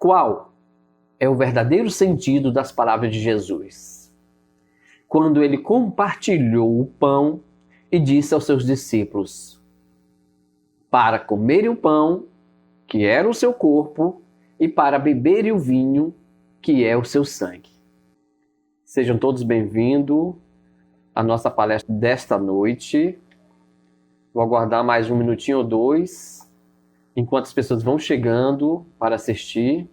Qual é o verdadeiro sentido das palavras de Jesus? Quando ele compartilhou o pão e disse aos seus discípulos para comerem o pão, que era o seu corpo, e para beberem o vinho, que é o seu sangue. Sejam todos bem-vindos à nossa palestra desta noite. Vou aguardar mais um minutinho ou dois, enquanto as pessoas vão chegando para assistir.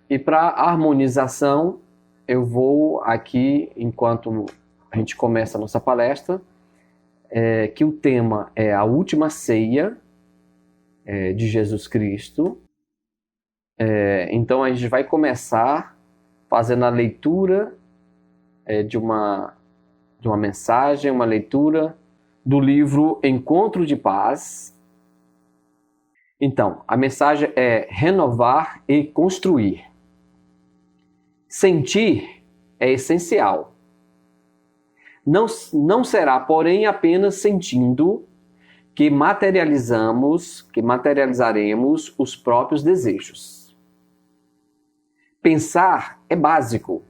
E para harmonização, eu vou aqui, enquanto a gente começa a nossa palestra, que o tema é a última ceia de Jesus Cristo. Então a gente vai começar fazendo a leitura de uma mensagem, uma leitura do livro Encontro de Paz. Então, a mensagem é renovar e construir. Sentir é essencial. Não será, porém, apenas sentindo que materializaremos os próprios desejos. Pensar é básico,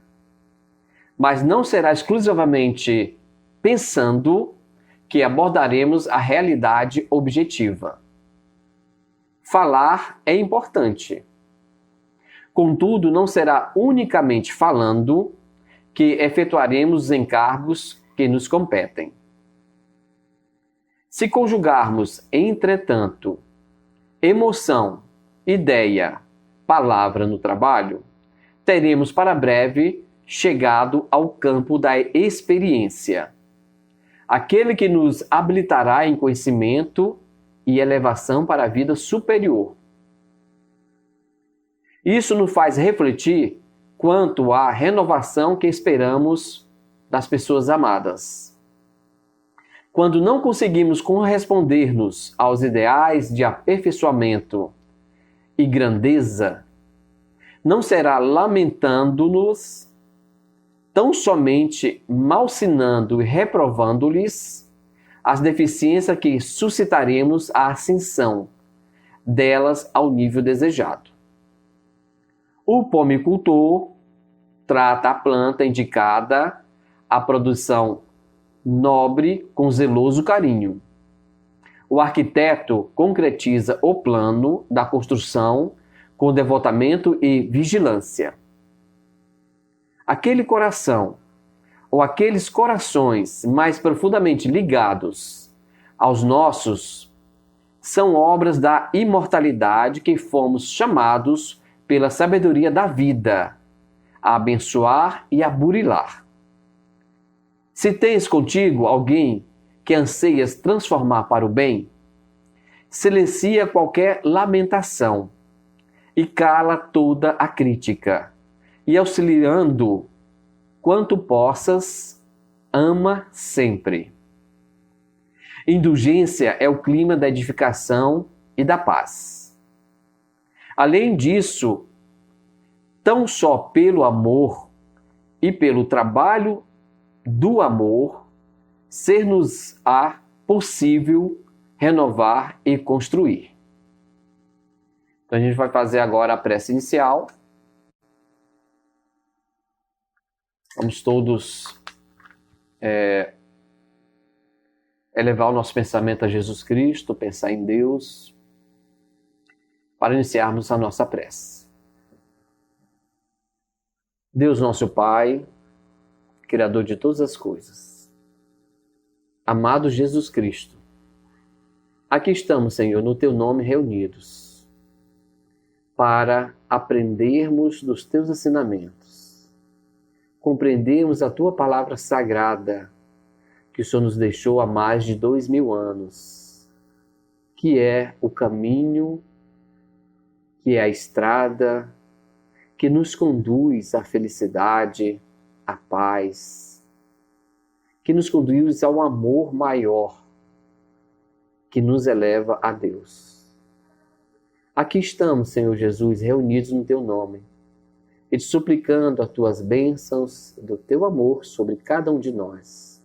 mas não será exclusivamente pensando que abordaremos a realidade objetiva. Falar é importante. Contudo, não será unicamente falando que efetuaremos os encargos que nos competem. Se conjugarmos, entretanto, emoção, ideia, palavra no trabalho, teremos para breve chegado ao campo da experiência, aquele que nos habilitará em conhecimento e elevação para a vida superior. Isso nos faz refletir quanto à renovação que esperamos das pessoas amadas. Quando não conseguimos corresponder-nos aos ideais de aperfeiçoamento e grandeza, não será lamentando-nos, tão somente malsinando e reprovando-lhes as deficiências que suscitaremos a ascensão delas ao nível desejado. O pomicultor trata a planta indicada à produção nobre com zeloso carinho. O arquiteto concretiza o plano da construção com devotamento e vigilância. Aquele coração ou aqueles corações mais profundamente ligados aos nossos são obras da imortalidade que fomos chamados pela sabedoria da vida a abençoar e a burilar. Se tens contigo alguém que anseias transformar para o bem, silencia qualquer lamentação e cala toda a crítica, e auxiliando quanto possas, ama sempre. Indulgência é o clima da edificação e da paz. Além disso, tão só pelo amor e pelo trabalho do amor, ser-nos-á possível renovar e construir. Então a gente vai fazer agora a prece inicial. Vamos todos elevar o nosso pensamento a Jesus Cristo, pensar em Deus, para iniciarmos a nossa prece. Deus nosso Pai, Criador de todas as coisas, amado Jesus Cristo, aqui estamos, Senhor, no Teu nome reunidos, para aprendermos dos Teus ensinamentos, compreendermos a Tua palavra sagrada, que o Senhor nos deixou há mais de 2000 anos, que é o caminho, que é a estrada, que nos conduz à felicidade, à paz, que nos conduz ao amor maior, que nos eleva a Deus. Aqui estamos, Senhor Jesus, reunidos no Teu nome, e te suplicando as Tuas bênçãos do Teu amor sobre cada um de nós,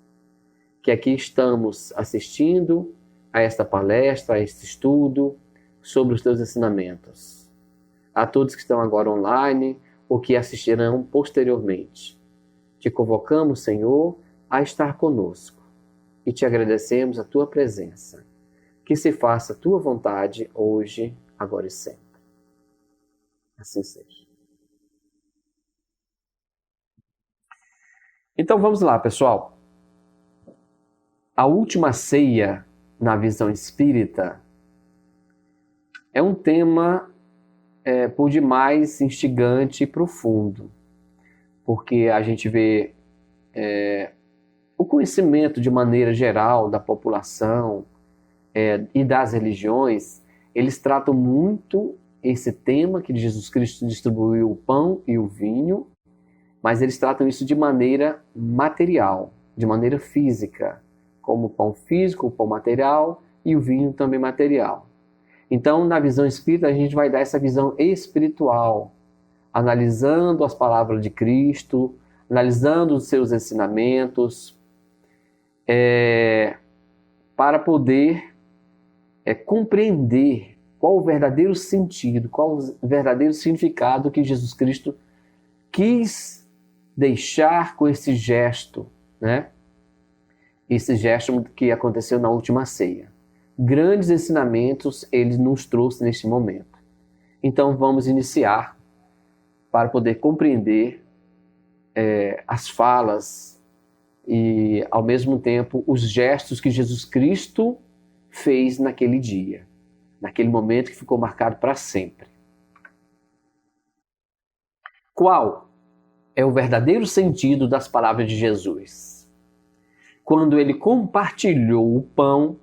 que aqui estamos assistindo a esta palestra, a este estudo sobre os teus ensinamentos. A todos que estão agora online ou que assistirão posteriormente, te convocamos, Senhor, a estar conosco e te agradecemos a tua presença. Que se faça a tua vontade hoje, agora e sempre. Assim seja. Então vamos lá, pessoal. A última ceia na visão espírita é um tema por demais instigante e profundo, porque a gente vê o conhecimento de maneira geral da população e das religiões, eles tratam muito esse tema que Jesus Cristo distribuiu o pão e o vinho, mas eles tratam isso de maneira material, de maneira física, como o pão físico, o pão material e o vinho também material. Então, na visão espírita, a gente vai dar essa visão espiritual, analisando as palavras de Cristo, analisando os seus ensinamentos, para poder compreender qual o verdadeiro sentido, qual o verdadeiro significado que Jesus Cristo quis deixar com esse gesto, né? Esse gesto que aconteceu na última ceia. Grandes ensinamentos ele nos trouxe neste momento. Então vamos iniciar para poder compreender as falas e, ao mesmo tempo, os gestos que Jesus Cristo fez naquele dia, naquele momento que ficou marcado para sempre. Qual é o verdadeiro sentido das palavras de Jesus? Quando ele compartilhou o pão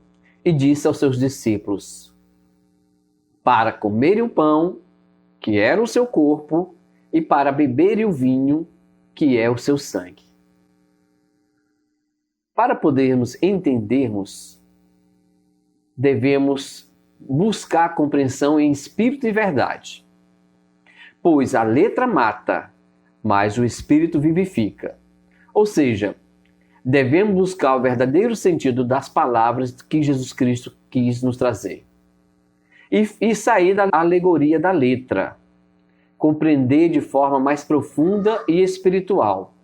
e disse aos seus discípulos para comerem o pão, que era o seu corpo, e para beberem o vinho, que é o seu sangue. Para podermos entendermos, devemos buscar a compreensão em espírito e verdade. Pois a letra mata, mas o espírito vivifica. Ou seja, devemos buscar o verdadeiro sentido das palavras que Jesus Cristo quis nos trazer. E sair da alegoria da letra. Compreender de forma mais profunda e espiritual.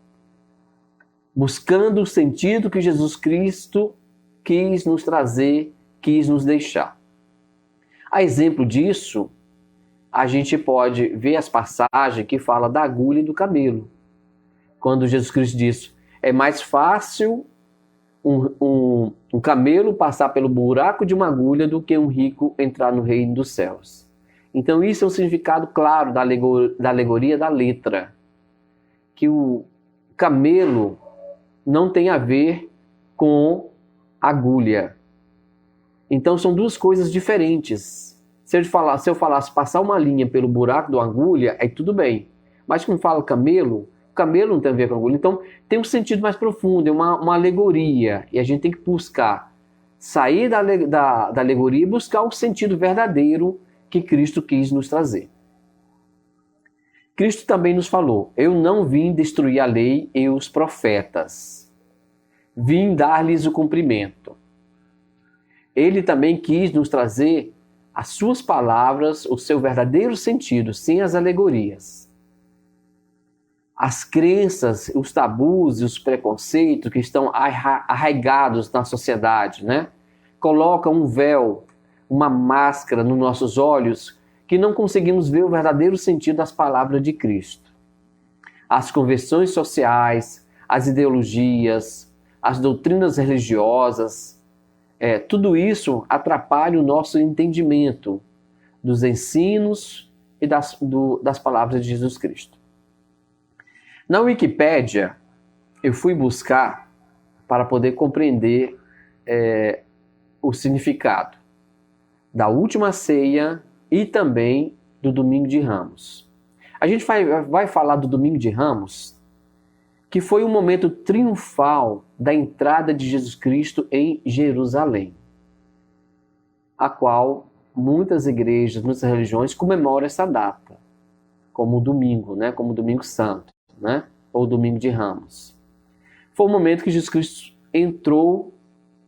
Buscando o sentido que Jesus Cristo quis nos trazer, quis nos deixar. A exemplo disso, a gente pode ver as passagens que falam da agulha e do camelo. Quando Jesus Cristo disse, é mais fácil um camelo passar pelo buraco de uma agulha do que um rico entrar no reino dos céus. Então isso é um significado claro da alegoria da letra. Que o camelo não tem a ver com agulha. Então são duas coisas diferentes. Se eu falasse passar uma linha pelo buraco da agulha, aí tudo bem. Mas quando fala camelo não tem a ver com agulha. Então tem um sentido mais profundo, é uma alegoria. E a gente tem que buscar sair da alegoria e buscar o sentido verdadeiro que Cristo quis nos trazer. Cristo também nos falou, eu não vim destruir a lei e os profetas. Vim dar-lhes o cumprimento. Ele também quis nos trazer as suas palavras, o seu verdadeiro sentido, sem as alegorias. As crenças, os tabus e os preconceitos que estão arraigados na sociedade, né? Colocam um véu, uma máscara nos nossos olhos que não conseguimos ver o verdadeiro sentido das palavras de Cristo. As convenções sociais, as ideologias, as doutrinas religiosas, tudo isso atrapalha o nosso entendimento dos ensinos e das palavras de Jesus Cristo. Na Wikipédia, eu fui buscar para poder compreender o significado da última ceia e também do Domingo de Ramos. A gente vai falar do Domingo de Ramos, que foi um momento triunfal da entrada de Jesus Cristo em Jerusalém, a qual muitas igrejas, muitas religiões comemoram essa data, como o domingo, né? Como o Domingo Santo, né? Ou o Domingo de Ramos. Foi o momento que Jesus Cristo entrou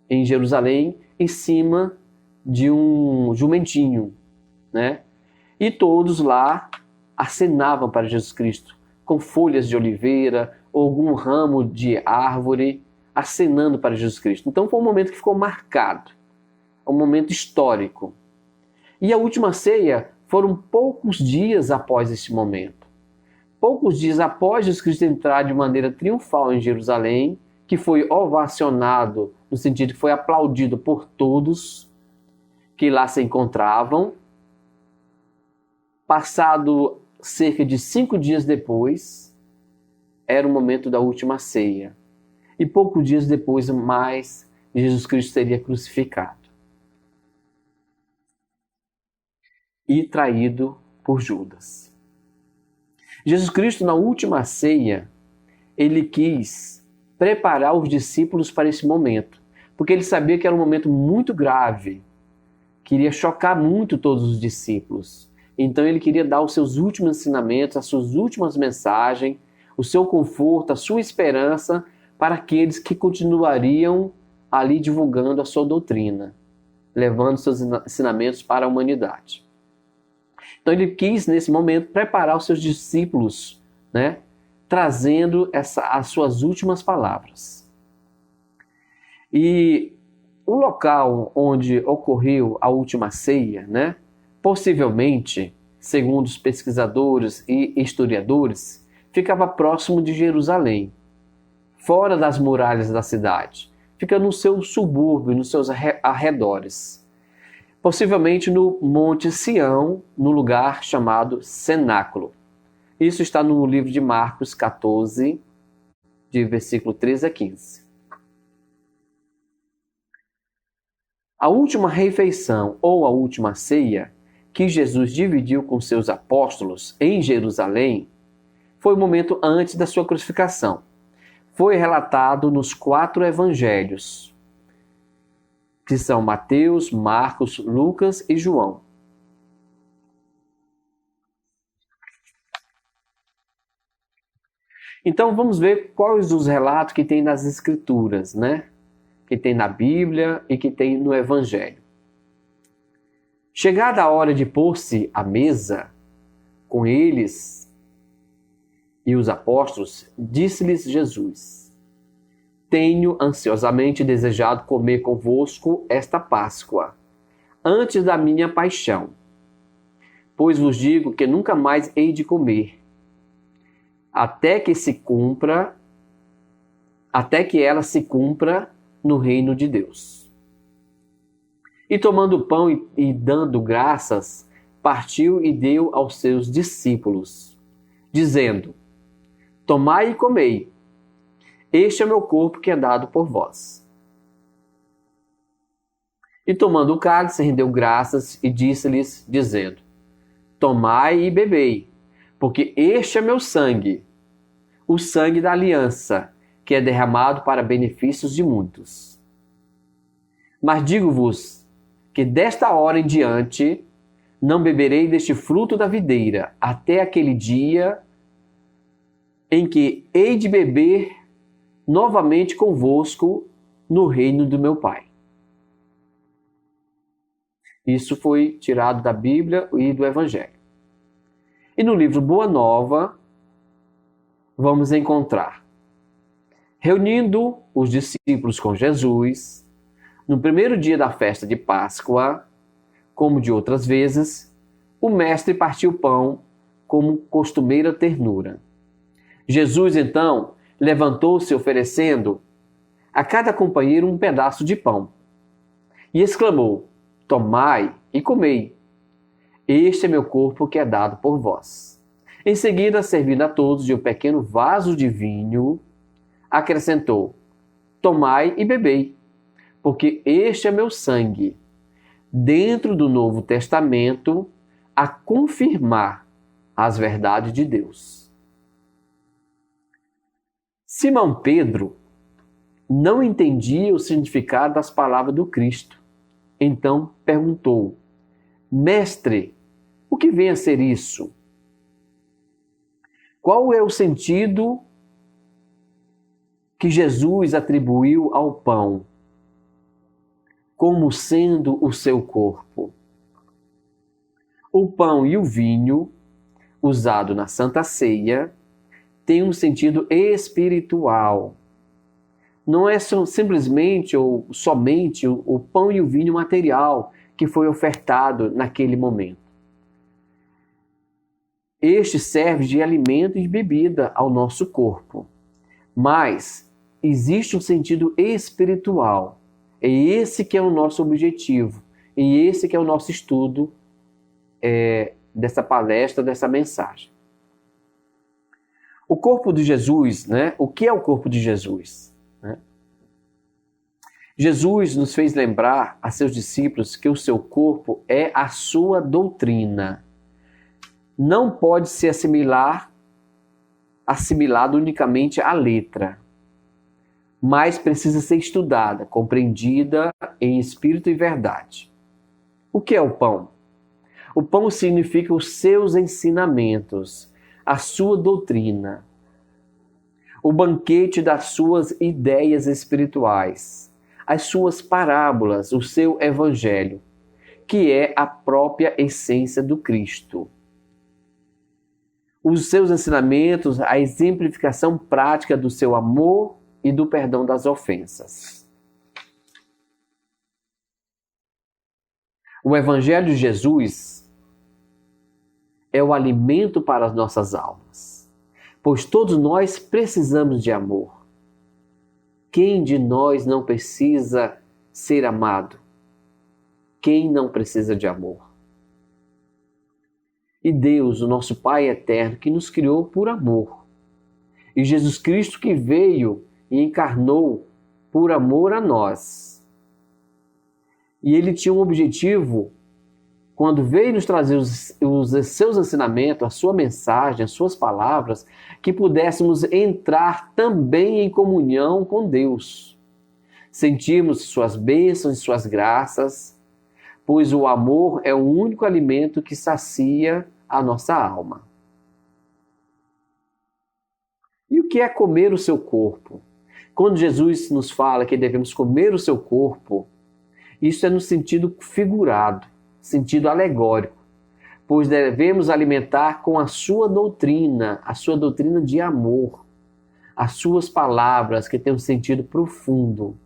em Jerusalém em cima de um jumentinho, né? E todos lá acenavam para Jesus Cristo com folhas de oliveira ou algum ramo de árvore, acenando para Jesus Cristo. Então foi um momento que ficou marcado, um momento histórico. E a última ceia foram poucos dias após esse momento. Poucos dias após Jesus Cristo entrar de maneira triunfal em Jerusalém, que foi ovacionado, no sentido que foi aplaudido por todos que lá se encontravam. Passado cerca de 5 dias depois, era o momento da última ceia. E poucos dias depois, mais, Jesus Cristo seria crucificado e traído por Judas. Jesus Cristo, na última ceia, ele quis preparar os discípulos para esse momento, porque ele sabia que era um momento muito grave, queria chocar muito todos os discípulos. Então ele queria dar os seus últimos ensinamentos, as suas últimas mensagens, o seu conforto, a sua esperança para aqueles que continuariam ali divulgando a sua doutrina, levando seus ensinamentos para a humanidade. Então ele quis, nesse momento, preparar os seus discípulos, né, trazendo as suas últimas palavras. E o local onde ocorreu a última ceia, né, possivelmente, segundo os pesquisadores e historiadores, ficava próximo de Jerusalém, fora das muralhas da cidade. Fica no seu subúrbio, nos seus arredores. Possivelmente no Monte Sião, no lugar chamado Cenáculo. Isso está no livro de Marcos 14, de versículo 13 a 15. A última refeição ou a última ceia que Jesus dividiu com seus apóstolos em Jerusalém foi o momento antes da sua crucificação. Foi relatado nos 4 evangelhos, que são Mateus, Marcos, Lucas e João. Então vamos ver quais os relatos que tem nas Escrituras, né? Que tem na Bíblia e que tem no Evangelho. Chegada a hora de pôr-se à mesa com eles e os apóstolos, disse-lhes Jesus: Tenho ansiosamente desejado comer convosco esta Páscoa, antes da minha paixão. Pois vos digo que nunca mais hei de comer, até que ela se cumpra no reino de Deus. E tomando o pão e dando graças, partiu e deu aos seus discípulos, dizendo: Tomai e comei, este é meu corpo que é dado por vós. E tomando o cálice, rendeu graças e disse-lhes, dizendo: Tomai e bebei, porque este é meu sangue, o sangue da aliança, que é derramado para benefícios de muitos. Mas digo-vos que desta hora em diante não beberei deste fruto da videira, até aquele dia em que hei de beber novamente convosco no reino do meu Pai. Isso foi tirado da Bíblia e do Evangelho. E no livro Boa Nova, vamos encontrar: reunindo os discípulos com Jesus, no primeiro dia da festa de Páscoa, como de outras vezes, o mestre partiu o pão como costumeira ternura. Jesus, então, levantou-se oferecendo a cada companheiro um pedaço de pão e exclamou: Tomai e comei, este é meu corpo que é dado por vós. Em seguida, servindo a todos de um pequeno vaso de vinho, acrescentou: Tomai e bebei, porque este é meu sangue, dentro do Novo Testamento, a confirmar as verdades de Deus. Simão Pedro não entendia o significado das palavras do Cristo. Então perguntou: Mestre, o que vem a ser isso? Qual é o sentido que Jesus atribuiu ao pão como sendo o seu corpo? O pão e o vinho, usado na Santa Ceia, tem um sentido espiritual. Não é simplesmente ou somente o pão e o vinho material que foi ofertado naquele momento. Este serve de alimento e de bebida ao nosso corpo. Mas existe um sentido espiritual. É esse que é o nosso objetivo. E esse que é o nosso estudo dessa palestra, dessa mensagem. O corpo de Jesus, né? O que é o corpo de Jesus? Né? Jesus nos fez lembrar a seus discípulos que o seu corpo é a sua doutrina. Não pode ser assimilado unicamente à letra, mas precisa ser estudada, compreendida em espírito e verdade. O que é o pão? O pão significa os seus ensinamentos, a sua doutrina, o banquete das suas ideias espirituais, as suas parábolas, o seu evangelho, que é a própria essência do Cristo. Os seus ensinamentos, a exemplificação prática do seu amor e do perdão das ofensas. O Evangelho de Jesus é o alimento para as nossas almas, pois todos nós precisamos de amor. Quem de nós não precisa ser amado? Quem não precisa de amor? E Deus, o nosso Pai eterno, que nos criou por amor. E Jesus Cristo que veio e encarnou por amor a nós. E Ele tinha um objetivo, quando veio nos trazer os seus ensinamentos, a sua mensagem, as suas palavras, que pudéssemos entrar também em comunhão com Deus. Sentirmos suas bênçãos e suas graças, pois o amor é o único alimento que sacia a nossa alma. E o que é comer o seu corpo? Quando Jesus nos fala que devemos comer o seu corpo, isso é no sentido figurado, sentido alegórico, pois devemos alimentar com a sua doutrina de amor, as suas palavras que têm um sentido profundo,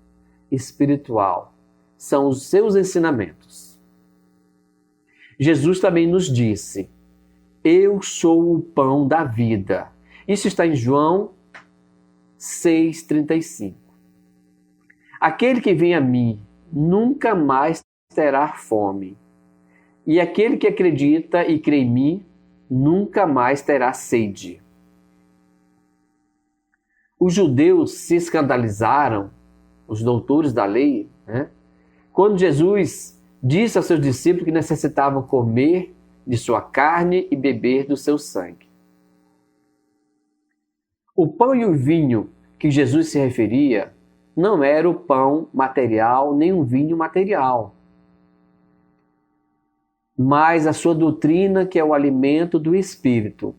espiritual, são os seus ensinamentos. Jesus também nos disse: eu sou o pão da vida. Isso está em João 6,35. Aquele que vem a mim nunca mais terá fome. E aquele que acredita e crê em mim nunca mais terá sede. Os judeus se escandalizaram, os doutores da lei, né, quando Jesus disse aos seus discípulos que necessitavam comer de sua carne e beber do seu sangue. O pão e o vinho que Jesus se referia não era o pão material nem o vinho material, mas a sua doutrina, que é o alimento do Espírito.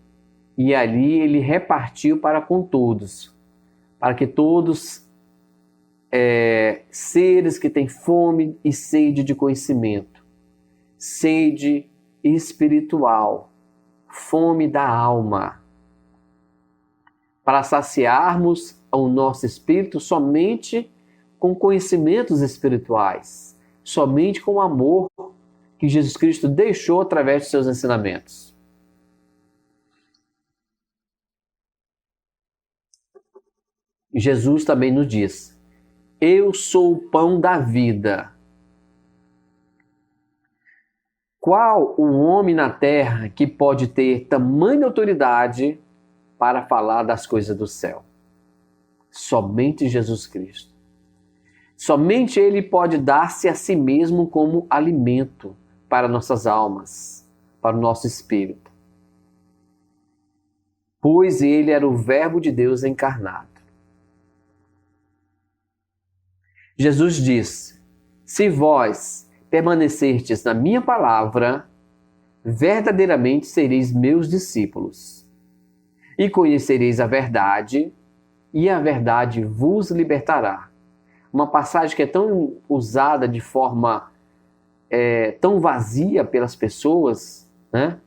E ali ele repartiu para com todos, para que todos, seres que têm fome e sede de conhecimento, sede espiritual, fome da alma, para saciarmos o nosso espírito somente com conhecimentos espirituais, somente com o amor que Jesus Cristo deixou através de seus ensinamentos. Jesus também nos diz: eu sou o pão da vida. Qual o homem na terra que pode ter tamanha autoridade para falar das coisas do céu? Somente Jesus Cristo. Somente Ele pode dar-se a si mesmo como alimento para nossas almas, para o nosso espírito. Pois Ele era o Verbo de Deus encarnado. Jesus diz: se vós permanecerdes na minha palavra, verdadeiramente sereis meus discípulos, e conhecereis a verdade, e a verdade vos libertará. Uma passagem que é tão usada de forma tão vazia pelas pessoas, né?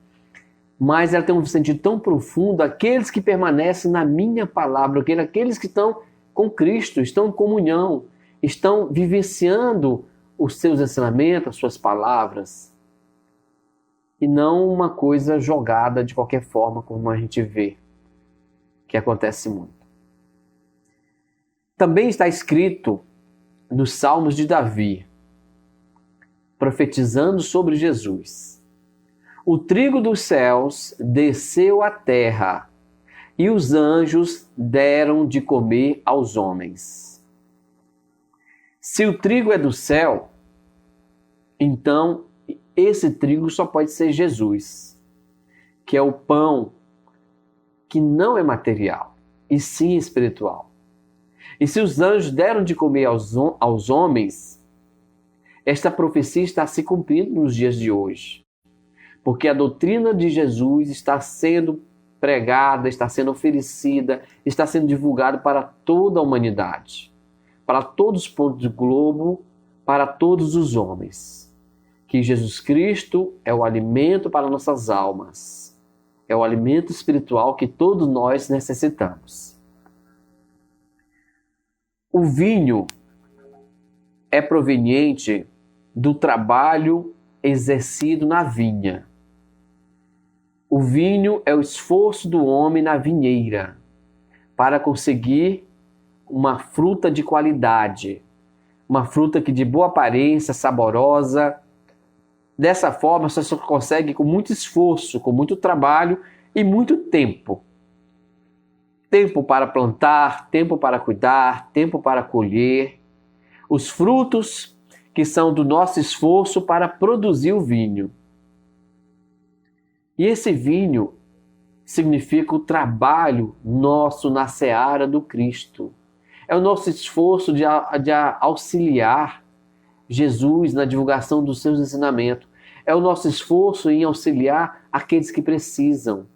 Mas ela tem um sentido tão profundo, aqueles que permanecem na minha palavra, aqueles que estão com Cristo, estão em comunhão, estão vivenciando os seus ensinamentos, as suas palavras, e não uma coisa jogada de qualquer forma, como a gente vê, que acontece muito. Também está escrito nos Salmos de Davi, profetizando sobre Jesus: o trigo dos céus desceu à terra, e os anjos deram de comer aos homens. Se o trigo é do céu, então esse trigo só pode ser Jesus, que é o pão que não é material, e sim espiritual. E se os anjos deram de comer aos homens, esta profecia está se cumprindo nos dias de hoje. Porque a doutrina de Jesus está sendo pregada, está sendo oferecida, está sendo divulgada para toda a humanidade, para todos os pontos do globo, para todos os homens. Que Jesus Cristo é o alimento para nossas almas, é o alimento espiritual que todos nós necessitamos. O vinho é proveniente do trabalho exercido na vinha. O vinho é o esforço do homem na vinheira para conseguir uma fruta de qualidade, uma fruta que de boa aparência, saborosa. Dessa forma, você só consegue com muito esforço, com muito trabalho e muito tempo. Tempo para plantar, tempo para cuidar, tempo para colher. Os frutos que são do nosso esforço para produzir o vinho. E esse vinho significa o trabalho nosso na seara do Cristo. É o nosso esforço de auxiliar Jesus na divulgação dos seus ensinamentos. É o nosso esforço em auxiliar aqueles que precisam,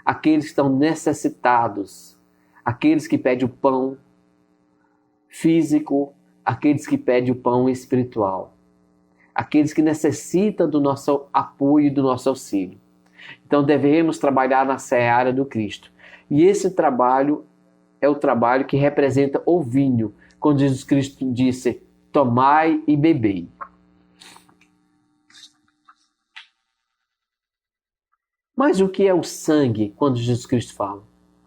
aqueles que estão necessitados, aqueles que pedem o pão físico, aqueles que pedem o pão espiritual, aqueles que necessitam do nosso apoio e do nosso auxílio. Então devemos trabalhar na seara do Cristo. E esse trabalho é o trabalho que representa o vinho, quando Jesus Cristo disse: tomai e bebei. Mas o que é o sangue quando Jesus Cristo fala?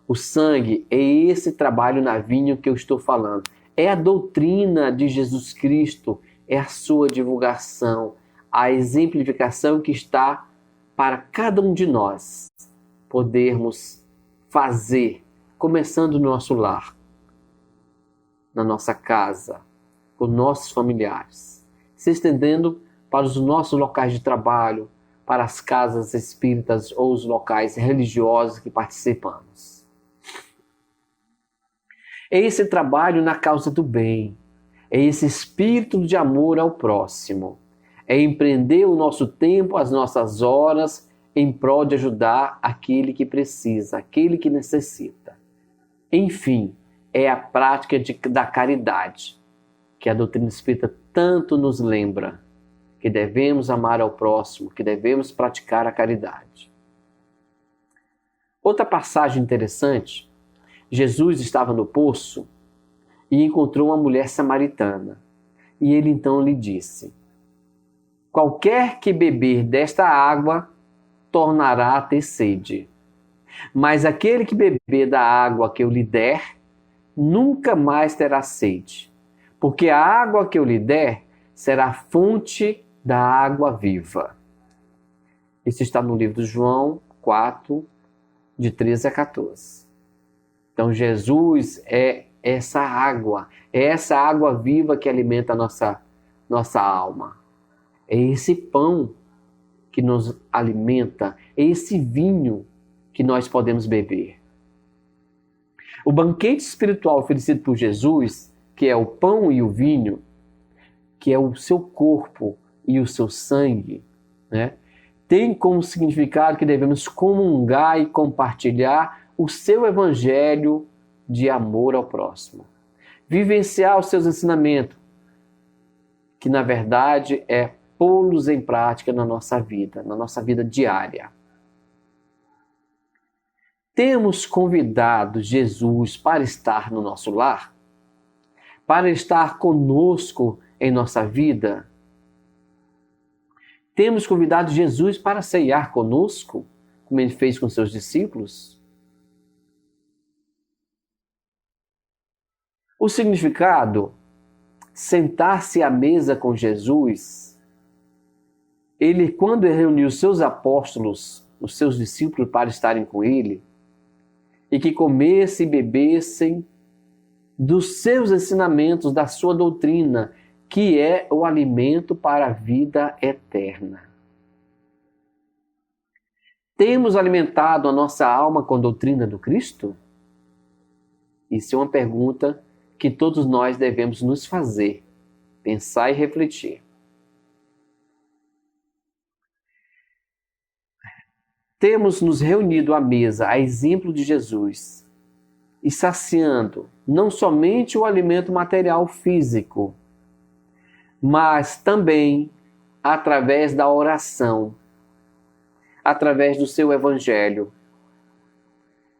O sangue é esse trabalho na vinha que eu estou falando. É a doutrina de Jesus Cristo, é a sua divulgação, a exemplificação que está para cada um de nós podermos fazer, começando no nosso lar, na nossa casa, com nossos familiares, se estendendo para os nossos locais de trabalho, para as casas espíritas ou os locais religiosos que participamos. É esse trabalho na causa do bem, é esse espírito de amor ao próximo, é empreender o nosso tempo, as nossas horas, em prol de ajudar aquele que precisa, aquele que necessita. Enfim, é a prática da caridade, que a doutrina espírita tanto nos lembra, que devemos amar ao próximo, que devemos praticar a caridade. Outra passagem interessante, Jesus estava no poço e encontrou uma mulher samaritana. E ele então lhe disse: qualquer que beber desta água tornará a ter sede. Mas aquele que beber da água que eu lhe der, nunca mais terá sede. Porque a água que eu lhe der será fonte da água viva. Isso está no livro de João 4, de 13 a 14. Então Jesus é essa água viva que alimenta a nossa alma. É esse pão que nos alimenta, é esse vinho que nós podemos beber. O banquete espiritual oferecido por Jesus, que é o pão e o vinho, que é o seu corpo e o seu sangue, né, tem como significado que devemos comungar e compartilhar o seu evangelho de amor ao próximo. Vivenciar os seus ensinamentos, que na verdade é pô-los em prática na nossa vida diária. Temos convidado Jesus para estar no nosso lar? Para estar conosco em nossa vida? Temos convidado Jesus para ceiar conosco, como ele fez com seus discípulos? O significado, sentar-se à mesa com Jesus, ele, quando reuniu os seus apóstolos, os seus discípulos para estarem com ele, e que comessem e bebessem dos seus ensinamentos, da sua doutrina, que é o alimento para a vida eterna. Temos alimentado a nossa alma com a doutrina do Cristo? Isso é uma pergunta que todos nós devemos nos fazer, pensar e refletir. Temos nos reunido à mesa, a exemplo de Jesus, e saciando não somente o alimento material físico, mas também através da oração, através do seu evangelho,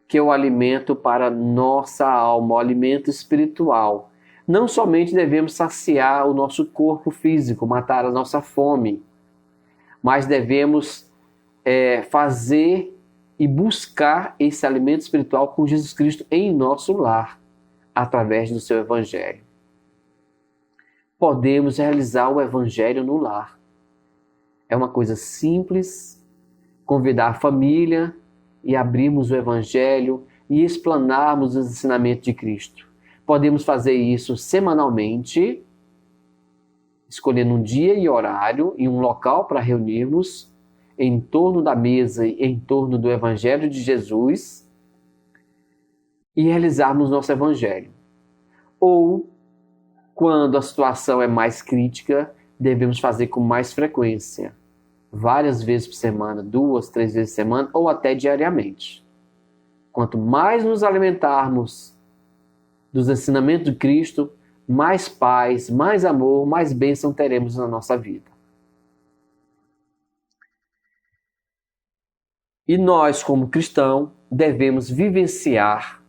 que é o alimento para nossa alma, o alimento espiritual. Não somente devemos saciar o nosso corpo físico, matar a nossa fome, mas devemos fazer e buscar esse alimento espiritual com Jesus Cristo em nosso lar, através do seu evangelho. Podemos realizar o evangelho no lar. É uma coisa simples, convidar a família e abrirmos o evangelho e explanarmos os ensinamentos de Cristo. Podemos fazer isso semanalmente, escolhendo um dia e horário e um local para reunirmos em torno da mesa e em torno do evangelho de Jesus e realizarmos nosso evangelho. Ou, quando a situação é mais crítica, devemos fazer com mais frequência, várias vezes por semana, 2, 3 vezes por semana ou até diariamente. Quanto mais nos alimentarmos dos ensinamentos de Cristo, mais paz, mais amor, mais bênção teremos na nossa vida. E nós, como cristãos, devemos vivenciar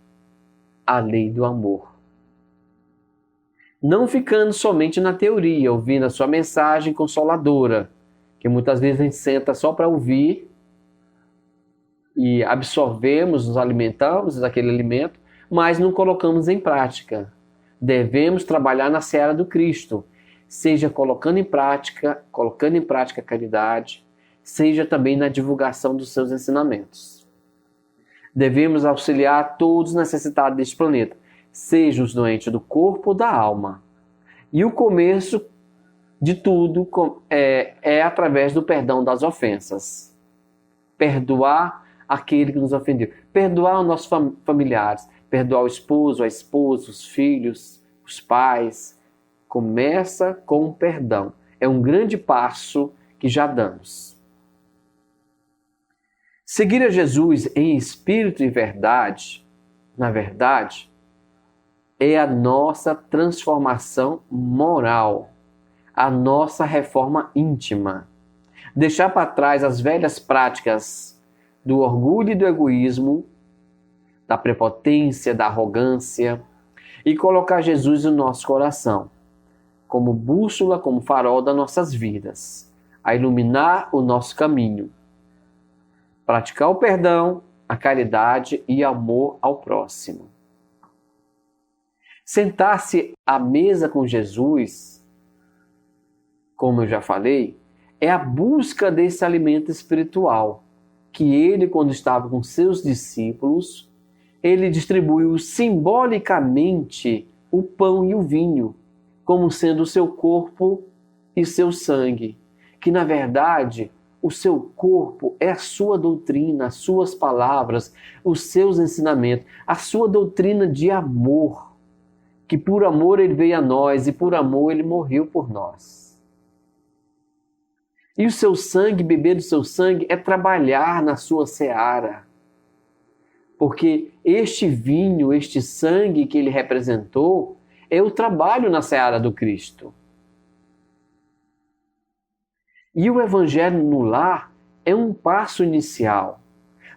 a lei do amor. Não ficando somente na teoria, ouvindo a sua mensagem consoladora, que muitas vezes a gente senta só para ouvir e absorvemos, nos alimentamos daquele alimento, mas não colocamos em prática. Devemos trabalhar na seara do Cristo, seja colocando em prática a caridade, seja também na divulgação dos seus ensinamentos. Devemos auxiliar todos os necessitados deste planeta, sejam os doentes do corpo ou da alma. E o começo de tudo é através do perdão das ofensas. Perdoar aquele que nos ofendeu. Perdoar os nossos familiares. Perdoar o esposo, a esposa, os filhos, os pais. Começa com o perdão. É um grande passo que já damos. Seguir a Jesus em espírito e verdade, na verdade, é a nossa transformação moral, a nossa reforma íntima. Deixar para trás as velhas práticas do orgulho e do egoísmo, da prepotência, da arrogância, e colocar Jesus no nosso coração, como bússola, como farol das nossas vidas, a iluminar o nosso caminho. Praticar o perdão, a caridade e amor ao próximo. Sentar-se à mesa com Jesus, como eu já falei, é a busca desse alimento espiritual, que ele, quando estava com seus discípulos, ele distribuiu simbolicamente o pão e o vinho, como sendo o seu corpo e seu sangue, que na verdade o seu corpo é a sua doutrina, as suas palavras, os seus ensinamentos, a sua doutrina de amor, que por amor ele veio a nós e por amor ele morreu por nós. E o seu sangue, beber do seu sangue, é trabalhar na sua seara. Porque este vinho, este sangue que ele representou, é o trabalho na seara do Cristo. E o evangelho no lar é um passo inicial,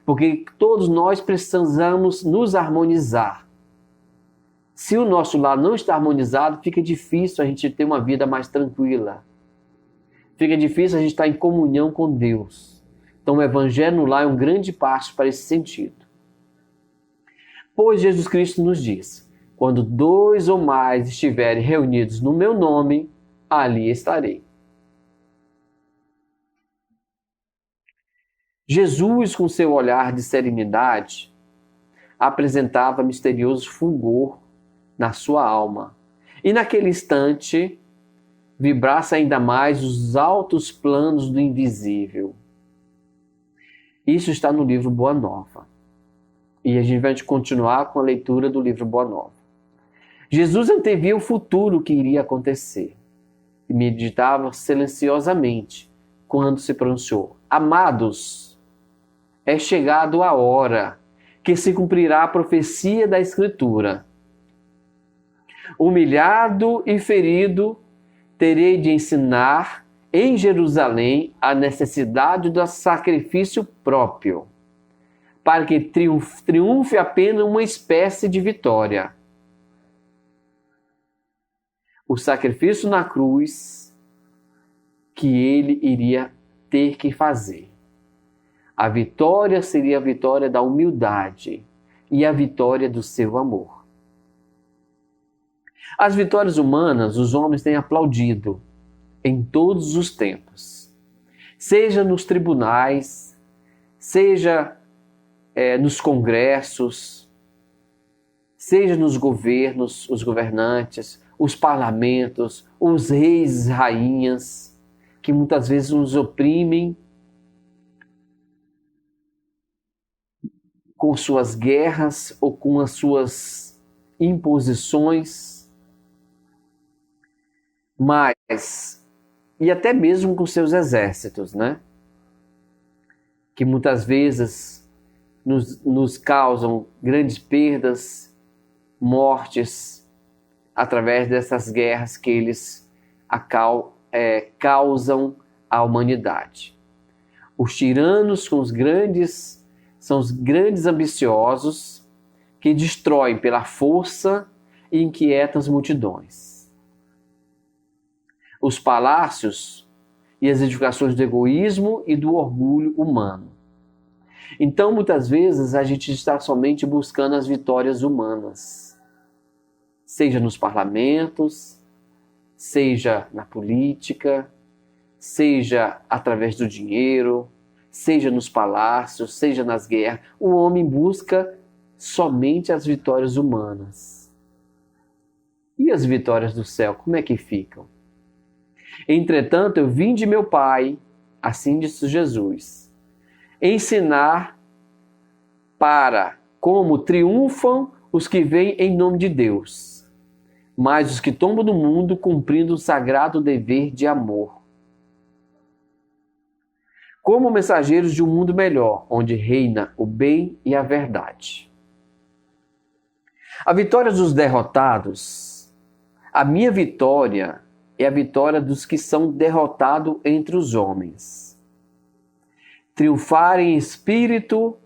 porque todos nós precisamos nos harmonizar. Se o nosso lar não está harmonizado, fica difícil a gente ter uma vida mais tranquila. Fica difícil a gente estar em comunhão com Deus. Então o evangelho no lar é um grande passo para esse sentido. Pois Jesus Cristo nos diz: quando 2 ou mais estiverem reunidos no meu nome, ali estarei. Jesus, com seu olhar de serenidade, apresentava misterioso fulgor na sua alma. E naquele instante, vibrasse ainda mais os altos planos do invisível. Isso está no livro Boa Nova. E a gente vai continuar com a leitura do livro Boa Nova. Jesus antevia o futuro que iria acontecer e meditava silenciosamente quando se pronunciou: Amados, é chegado a hora que se cumprirá a profecia da Escritura. Humilhado e ferido, terei de ensinar em Jerusalém a necessidade do sacrifício próprio, para que triunfe apenas uma espécie de vitória. O sacrifício na cruz que ele iria ter que fazer. A vitória seria a vitória da humildade e a vitória do seu amor. As vitórias humanas, os homens têm aplaudido em todos os tempos. Seja nos tribunais, seja nos congressos, seja nos governos, os governantes, os parlamentos, os reis e rainhas, que muitas vezes nos oprimem com suas guerras ou com as suas imposições, e até mesmo com seus exércitos, né? Que muitas vezes nos causam grandes perdas, mortes, através dessas guerras que eles causam à humanidade. Os tiranos são os grandes ambiciosos que destroem pela força e inquietam as multidões. Os palácios e as edificações do egoísmo e do orgulho humano. Então, muitas vezes, a gente está somente buscando as vitórias humanas, seja nos parlamentos, seja na política, seja através do dinheiro, seja nos palácios, seja nas guerras. O homem busca somente as vitórias humanas. E as vitórias do céu, como é que ficam? Entretanto, eu vim de meu Pai, assim disse Jesus, ensinar para como triunfam os que vêm em nome de Deus, mas os que tombam no mundo cumprindo o sagrado dever de amor. Como mensageiros de um mundo melhor, onde reina o bem e a verdade. A vitória dos derrotados, a minha vitória é a vitória dos que são derrotados entre os homens. Triunfar em espírito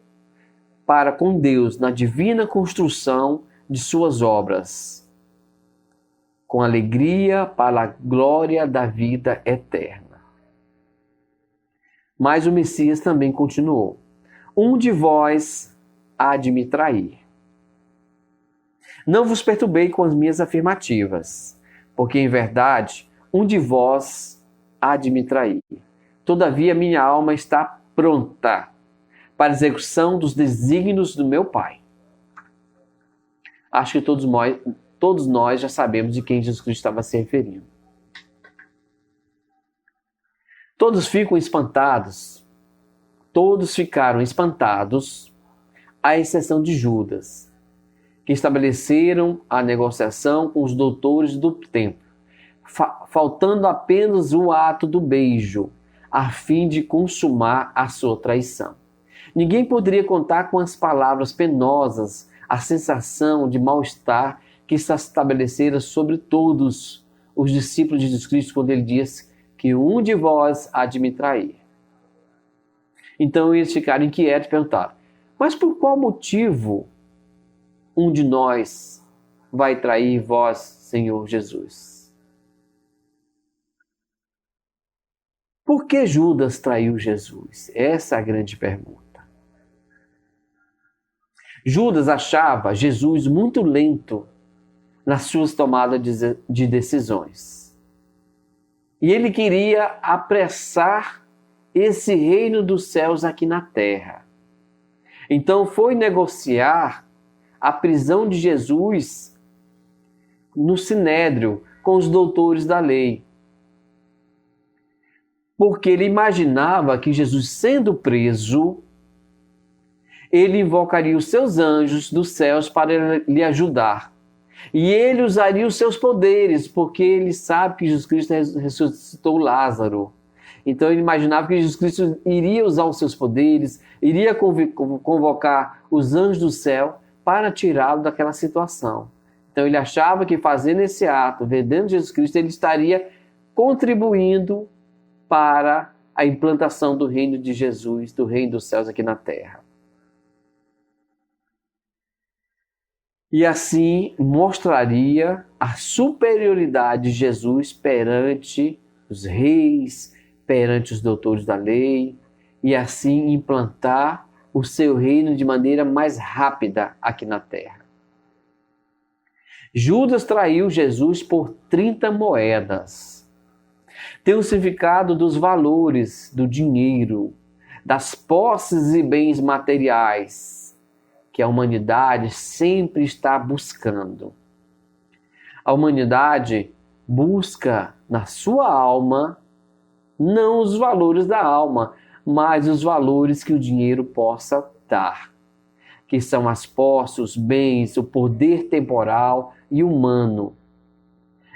para com Deus na divina construção de suas obras, com alegria para a glória da vida eterna. Mas o Messias também continuou: um de vós há de me trair. Não vos perturbei com as minhas afirmativas, porque em verdade um de vós há de me trair. Todavia minha alma está pronta para a execução dos desígnios do meu Pai. Acho que todos nós já sabemos de quem Jesus Cristo estava se referindo. Todos ficaram espantados, à exceção de Judas, que estabeleceram a negociação com os doutores do templo, faltando apenas o ato do beijo, a fim de consumar a sua traição. Ninguém poderia contar com as palavras penosas, a sensação de mal-estar que se estabelecera sobre todos os discípulos de Jesus Cristo quando ele diz que um de vós há de me trair. Então eles ficaram inquietos e perguntaram: mas por qual motivo um de nós vai trair vós, Senhor Jesus? Por que Judas traiu Jesus? Essa é a grande pergunta. Judas achava Jesus muito lento nas suas tomadas de decisões. E ele queria apressar esse reino dos céus aqui na terra. Então foi negociar a prisão de Jesus no Sinédrio com os doutores da lei. Porque ele imaginava que Jesus, sendo preso, ele invocaria os seus anjos dos céus para lhe ajudar. E ele usaria os seus poderes, porque ele sabe que Jesus Cristo ressuscitou Lázaro. Então ele imaginava que Jesus Cristo iria usar os seus poderes, iria convocar os anjos do céu para tirá-lo daquela situação. Então ele achava que fazendo esse ato, vendendo Jesus Cristo, ele estaria contribuindo para a implantação do reino de Jesus, do reino dos céus aqui na terra. E assim mostraria a superioridade de Jesus perante os reis, perante os doutores da lei, e assim implantar o seu reino de maneira mais rápida aqui na terra. Judas traiu Jesus por 30 moedas. Tem o significado dos valores, do dinheiro, das posses e bens materiais que a humanidade sempre está buscando. A humanidade busca na sua alma não os valores da alma, mas os valores que o dinheiro possa dar, que são as posses, os bens, o poder temporal e humano.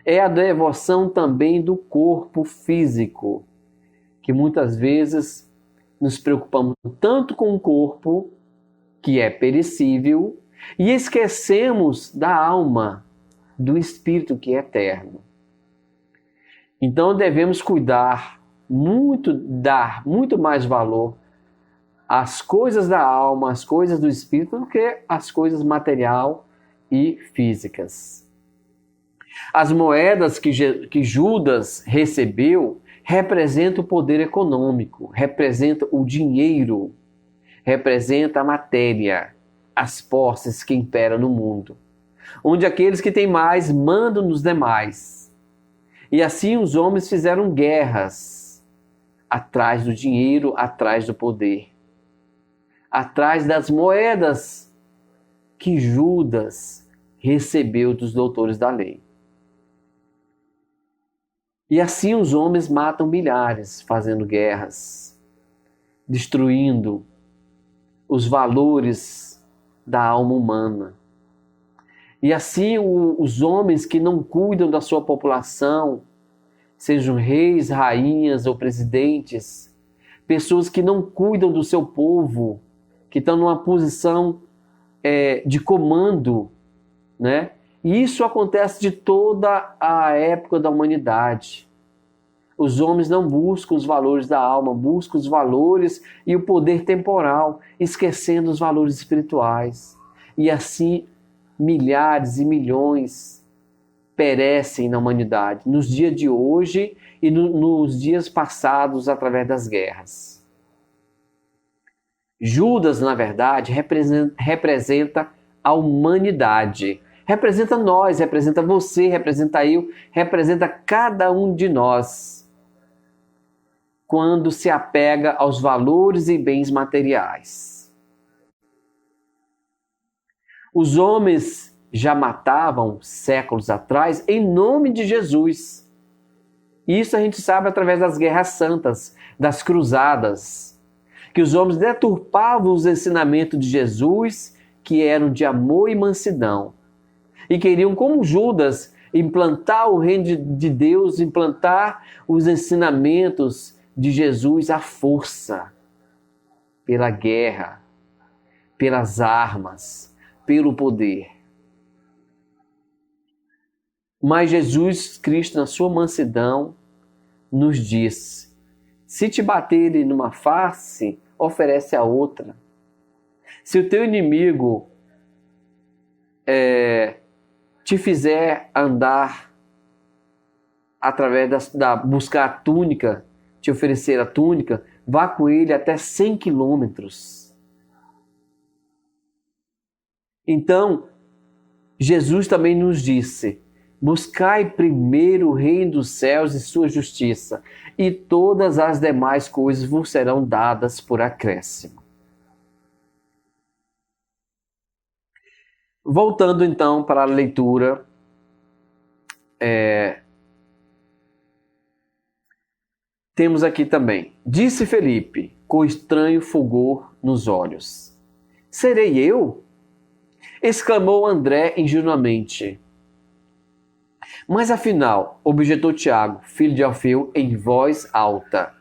É a devoção também do corpo físico, que muitas vezes nos preocupamos tanto com o corpo, que é perecível, e esquecemos da alma, do espírito que é eterno. Então devemos dar muito mais valor às coisas da alma, às coisas do espírito, do que às coisas material e físicas. As moedas que Judas recebeu representam o poder econômico, representam o dinheiro, representa a matéria, as posses que imperam no mundo, onde aqueles que têm mais mandam nos demais. E assim os homens fizeram guerras atrás do dinheiro, atrás do poder, atrás das moedas que Judas recebeu dos doutores da lei. E assim os homens matam milhares, fazendo guerras, destruindo os valores da alma humana. E assim os homens que não cuidam da sua população, sejam reis, rainhas ou presidentes, pessoas que não cuidam do seu povo, que estão numa posição de comando, né? E isso acontece de toda a época da humanidade. Os homens não buscam os valores da alma, buscam os valores e o poder temporal, esquecendo os valores espirituais. E assim, milhares e milhões perecem na humanidade, nos dias de hoje e nos dias passados através das guerras. Judas, na verdade, representa a humanidade. Representa nós, representa você, representa eu, representa cada um de nós, quando se apega aos valores e bens materiais. Os homens já matavam séculos atrás em nome de Jesus. Isso a gente sabe através das guerras santas, das cruzadas, que os homens deturpavam os ensinamentos de Jesus, que eram de amor e mansidão, e queriam, como Judas, implantar o reino de Deus, implantar os ensinamentos de Jesus à força, pela guerra, pelas armas, pelo poder. Mas Jesus Cristo, na sua mansidão, nos diz: se te baterem numa face, oferece a outra. Se o teu inimigo te fizer andar através buscar a túnica, te oferecer a túnica, vá com ele até 100 quilômetros. Então, Jesus também nos disse: buscai primeiro o reino dos céus e sua justiça, e todas as demais coisas vos serão dadas por acréscimo. Voltando então para a leitura, temos aqui também: disse Felipe, com estranho fulgor nos olhos: serei eu? Exclamou André ingenuamente. Mas afinal, objetou Tiago, filho de Alfeu, em voz alta: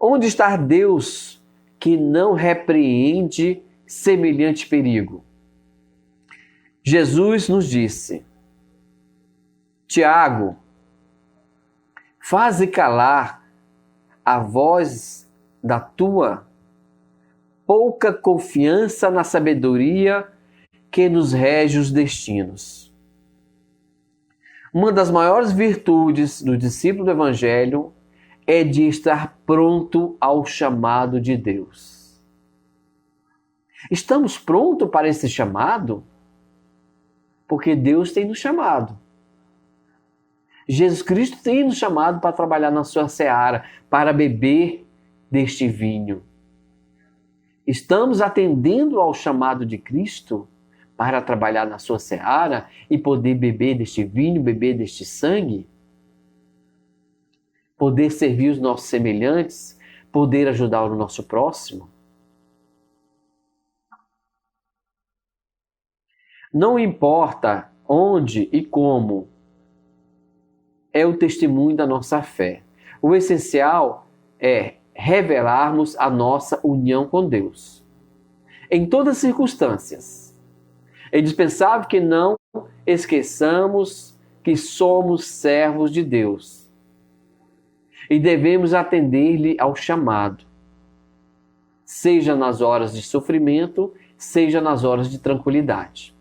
onde está Deus que não repreende semelhante perigo? Jesus nos disse: Tiago, faze calar a voz da tua pouca confiança na sabedoria que nos rege os destinos. Uma das maiores virtudes do discípulo do Evangelho é de estar pronto ao chamado de Deus. Estamos prontos para esse chamado? Porque Deus tem nos chamado. Jesus Cristo tem nos chamado para trabalhar na sua seara, para beber deste vinho. Estamos atendendo ao chamado de Cristo para trabalhar na sua seara e poder beber deste vinho, beber deste sangue? Poder servir os nossos semelhantes, poder ajudar o nosso próximo? Não importa onde e como, é o testemunho da nossa fé. O essencial é revelarmos a nossa união com Deus. Em todas as circunstâncias. É indispensável que não esqueçamos que somos servos de Deus e devemos atender-lhe ao chamado, seja nas horas de sofrimento, seja nas horas de tranquilidade.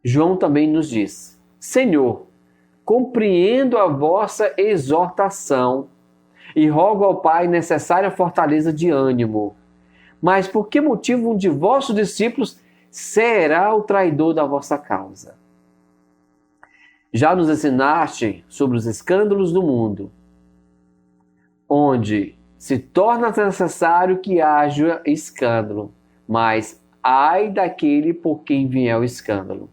João também nos diz: Senhor, compreendo a vossa exortação e rogo ao Pai necessária fortaleza de ânimo. Mas por que motivo um de vossos discípulos será o traidor da vossa causa? Já nos ensinaste sobre os escândalos do mundo, onde se torna necessário que haja escândalo, mas ai daquele por quem vier o escândalo.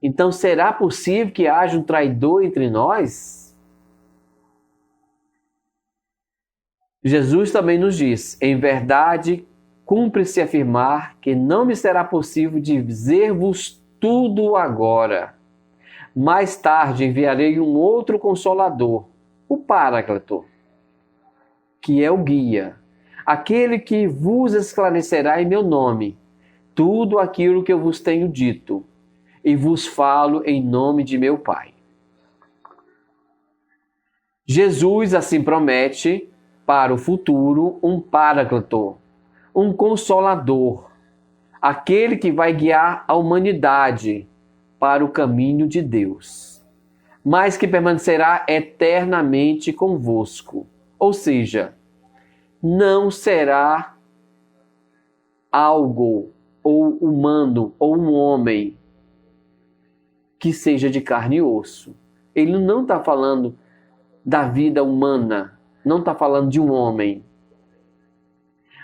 Então, será possível que haja um traidor entre nós? Jesus também nos diz: em verdade, cumpre-se afirmar que não me será possível dizer-vos tudo agora. Mais tarde enviarei um outro Consolador, o Paráclito, que é o guia, aquele que vos esclarecerá em meu nome tudo aquilo que eu vos tenho dito, e vos falo em nome de meu Pai. Jesus assim promete para o futuro um Paráclito, um Consolador, aquele que vai guiar a humanidade para o caminho de Deus, mas que permanecerá eternamente convosco. Ou seja, não será algo ou humano ou um homem que seja de carne e osso. Ele não está falando da vida humana, não está falando de um homem,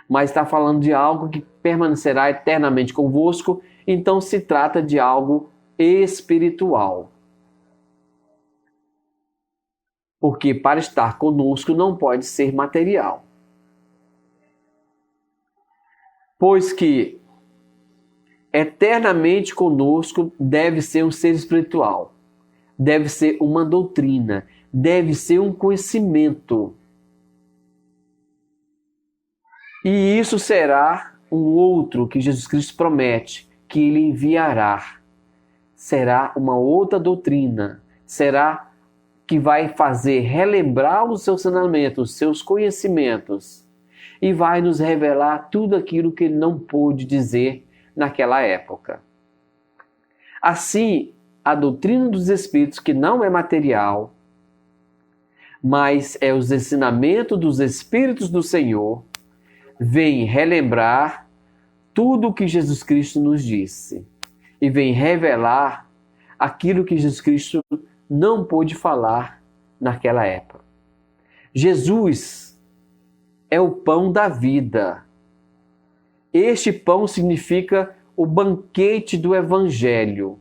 mas está falando de algo que permanecerá eternamente convosco. Então se trata de algo espiritual. Porque para estar conosco não pode ser material. Pois que eternamente conosco deve ser um ser espiritual, deve ser uma doutrina, deve ser um conhecimento. E isso será um outro que Jesus Cristo promete, que Ele enviará. Será uma outra doutrina, será que vai fazer relembrar os seus ensinamentos, os seus conhecimentos, e vai nos revelar tudo aquilo que ele não pôde dizer naquela época. Assim, a doutrina dos Espíritos, que não é material, mas é os ensinamentos dos Espíritos do Senhor, vem relembrar tudo o que Jesus Cristo nos disse e vem revelar aquilo que Jesus Cristo não pôde falar naquela época. Jesus é o pão da vida. Este pão significa o banquete do Evangelho.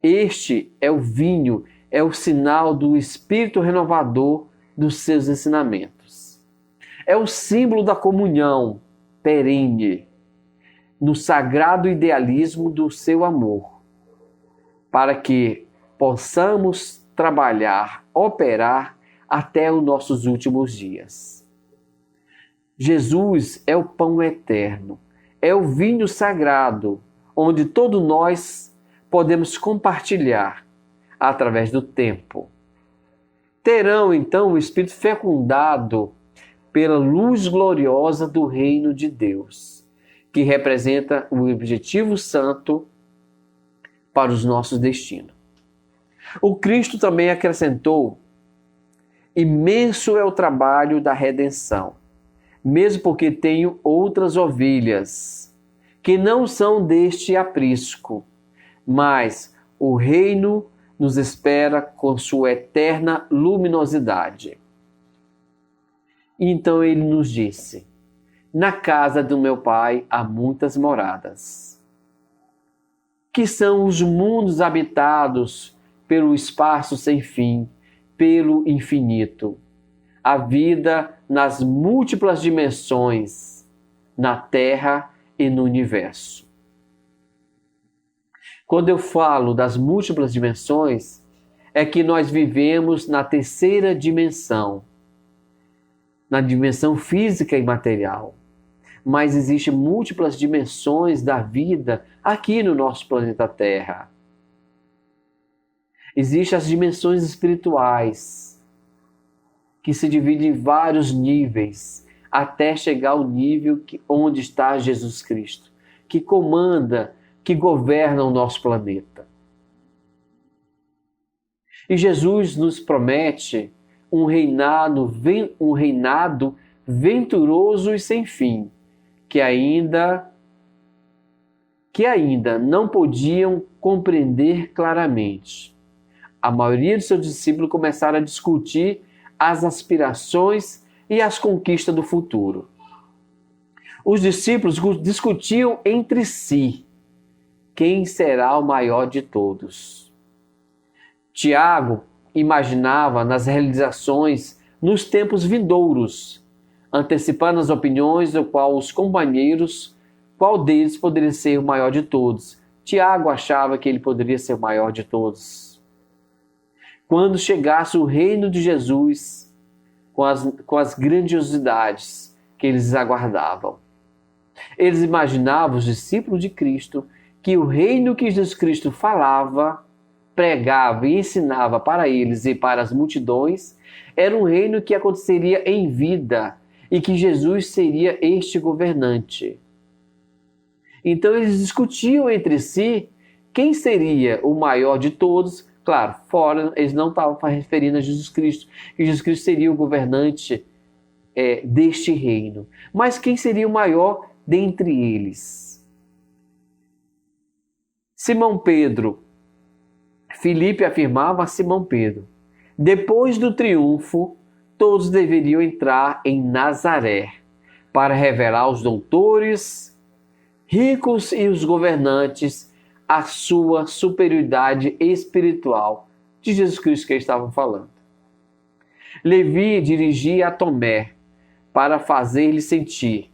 Este é o vinho, é o sinal do Espírito renovador dos seus ensinamentos. É o símbolo da comunhão perene, no sagrado idealismo do seu amor, para que possamos trabalhar, operar até os nossos últimos dias. Jesus é o pão eterno, é o vinho sagrado, onde todos nós podemos compartilhar através do tempo. Terão então o Espírito fecundado pela luz gloriosa do reino de Deus, que representa o objetivo santo para os nossos destinos. O Cristo também acrescentou: imenso é o trabalho da redenção, mesmo porque tenho outras ovelhas, que não são deste aprisco, mas o reino nos espera com sua eterna luminosidade. Então ele nos disse: na casa do meu Pai há muitas moradas, que são os mundos habitados pelo espaço sem fim, pelo infinito, a vida nas múltiplas dimensões, na Terra e no universo. Quando eu falo das múltiplas dimensões, é que nós vivemos na terceira dimensão, na dimensão física e material. Mas existem múltiplas dimensões da vida aqui no nosso planeta Terra. Existem as dimensões espirituais, que se dividem em vários níveis, até chegar ao nível onde está Jesus Cristo, que comanda, que governa o nosso planeta. E Jesus nos promete um reinado venturoso e sem fim, que ainda não podiam compreender claramente. A maioria de seus discípulos começaram a discutir as aspirações e as conquistas do futuro. Os discípulos discutiam entre si quem será o maior de todos. Tiago imaginava nas realizações nos tempos vindouros, antecipando as opiniões do qual os companheiros, qual deles poderia ser o maior de todos. Tiago achava que ele poderia ser o maior de todos. Quando chegasse o reino de Jesus, com as grandiosidades que eles aguardavam. Eles imaginavam, os discípulos de Cristo, que o reino que Jesus Cristo falava, pregava e ensinava para eles e para as multidões, era um reino que aconteceria em vida e que Jesus seria este governante. Então eles discutiam entre si quem seria o maior de todos. Claro, fora, eles não estavam referindo a Jesus Cristo, que Jesus Cristo seria o governante deste reino. Mas quem seria o maior dentre eles? Simão Pedro. Filipe afirmava a Simão Pedro: depois do triunfo, todos deveriam entrar em Nazaré para revelar aos doutores, ricos e os governantes a sua superioridade espiritual, de Jesus Cristo que eles estavam falando. Levi dirigia a Tomé para fazer-lhe sentir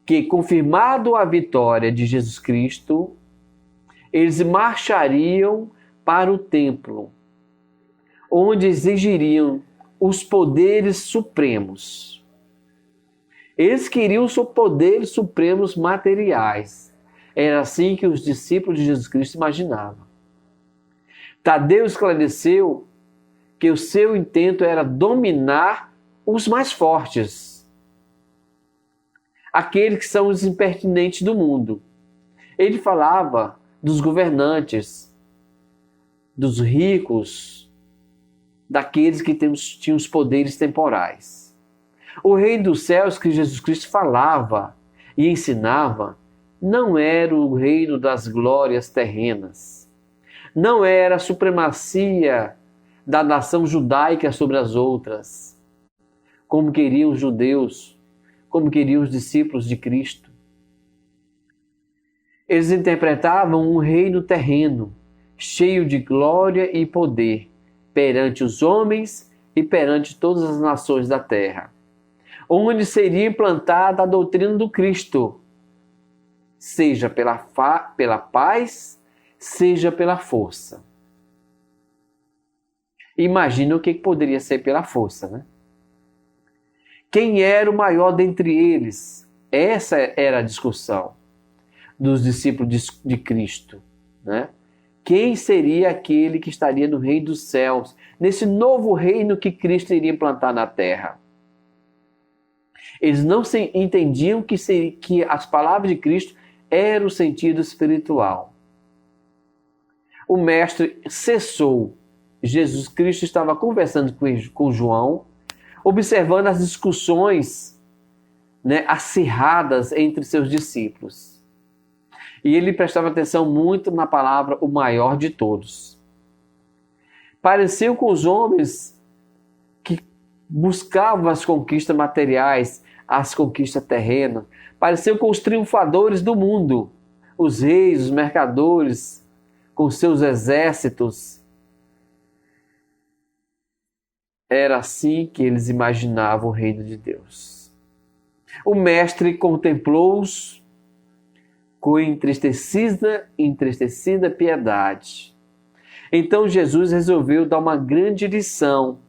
que, confirmado a vitória de Jesus Cristo, eles marchariam para o templo, onde exigiriam os poderes supremos. Eles queriam os poderes supremos materiais. Era assim que os discípulos de Jesus Cristo imaginavam. Tadeu esclareceu que o seu intento era dominar os mais fortes, aqueles que são os impertinentes do mundo. Ele falava dos governantes, dos ricos, daqueles que tinham os poderes temporais. O reino dos céus que Jesus Cristo falava e ensinava não era o reino das glórias terrenas, não era a supremacia da nação judaica sobre as outras, como queriam os judeus, como queriam os discípulos de Cristo. Eles interpretavam um reino terreno, cheio de glória e poder, perante os homens e perante todas as nações da terra, onde seria implantada a doutrina do Cristo, seja pela paz, seja pela força. Imagina o que poderia ser pela força, né? Quem era o maior dentre eles? Essa era a discussão dos discípulos de Cristo, né? Quem seria aquele que estaria no reino dos céus, nesse novo reino que Cristo iria implantar na terra? Eles não entendiam que as palavras de Cristo eram o sentido espiritual. O mestre cessou. Jesus Cristo estava conversando com João, observando as discussões, né, acirradas entre seus discípulos. E ele prestava atenção muito na palavra o maior de todos. Pareceu com os homens que buscavam as conquistas materiais, as conquistas terrenas. Pareceu com os triunfadores do mundo, os reis, os mercadores, com seus exércitos. Era assim que eles imaginavam o reino de Deus. O mestre contemplou-os com entristecida piedade. Então Jesus resolveu dar uma grande lição,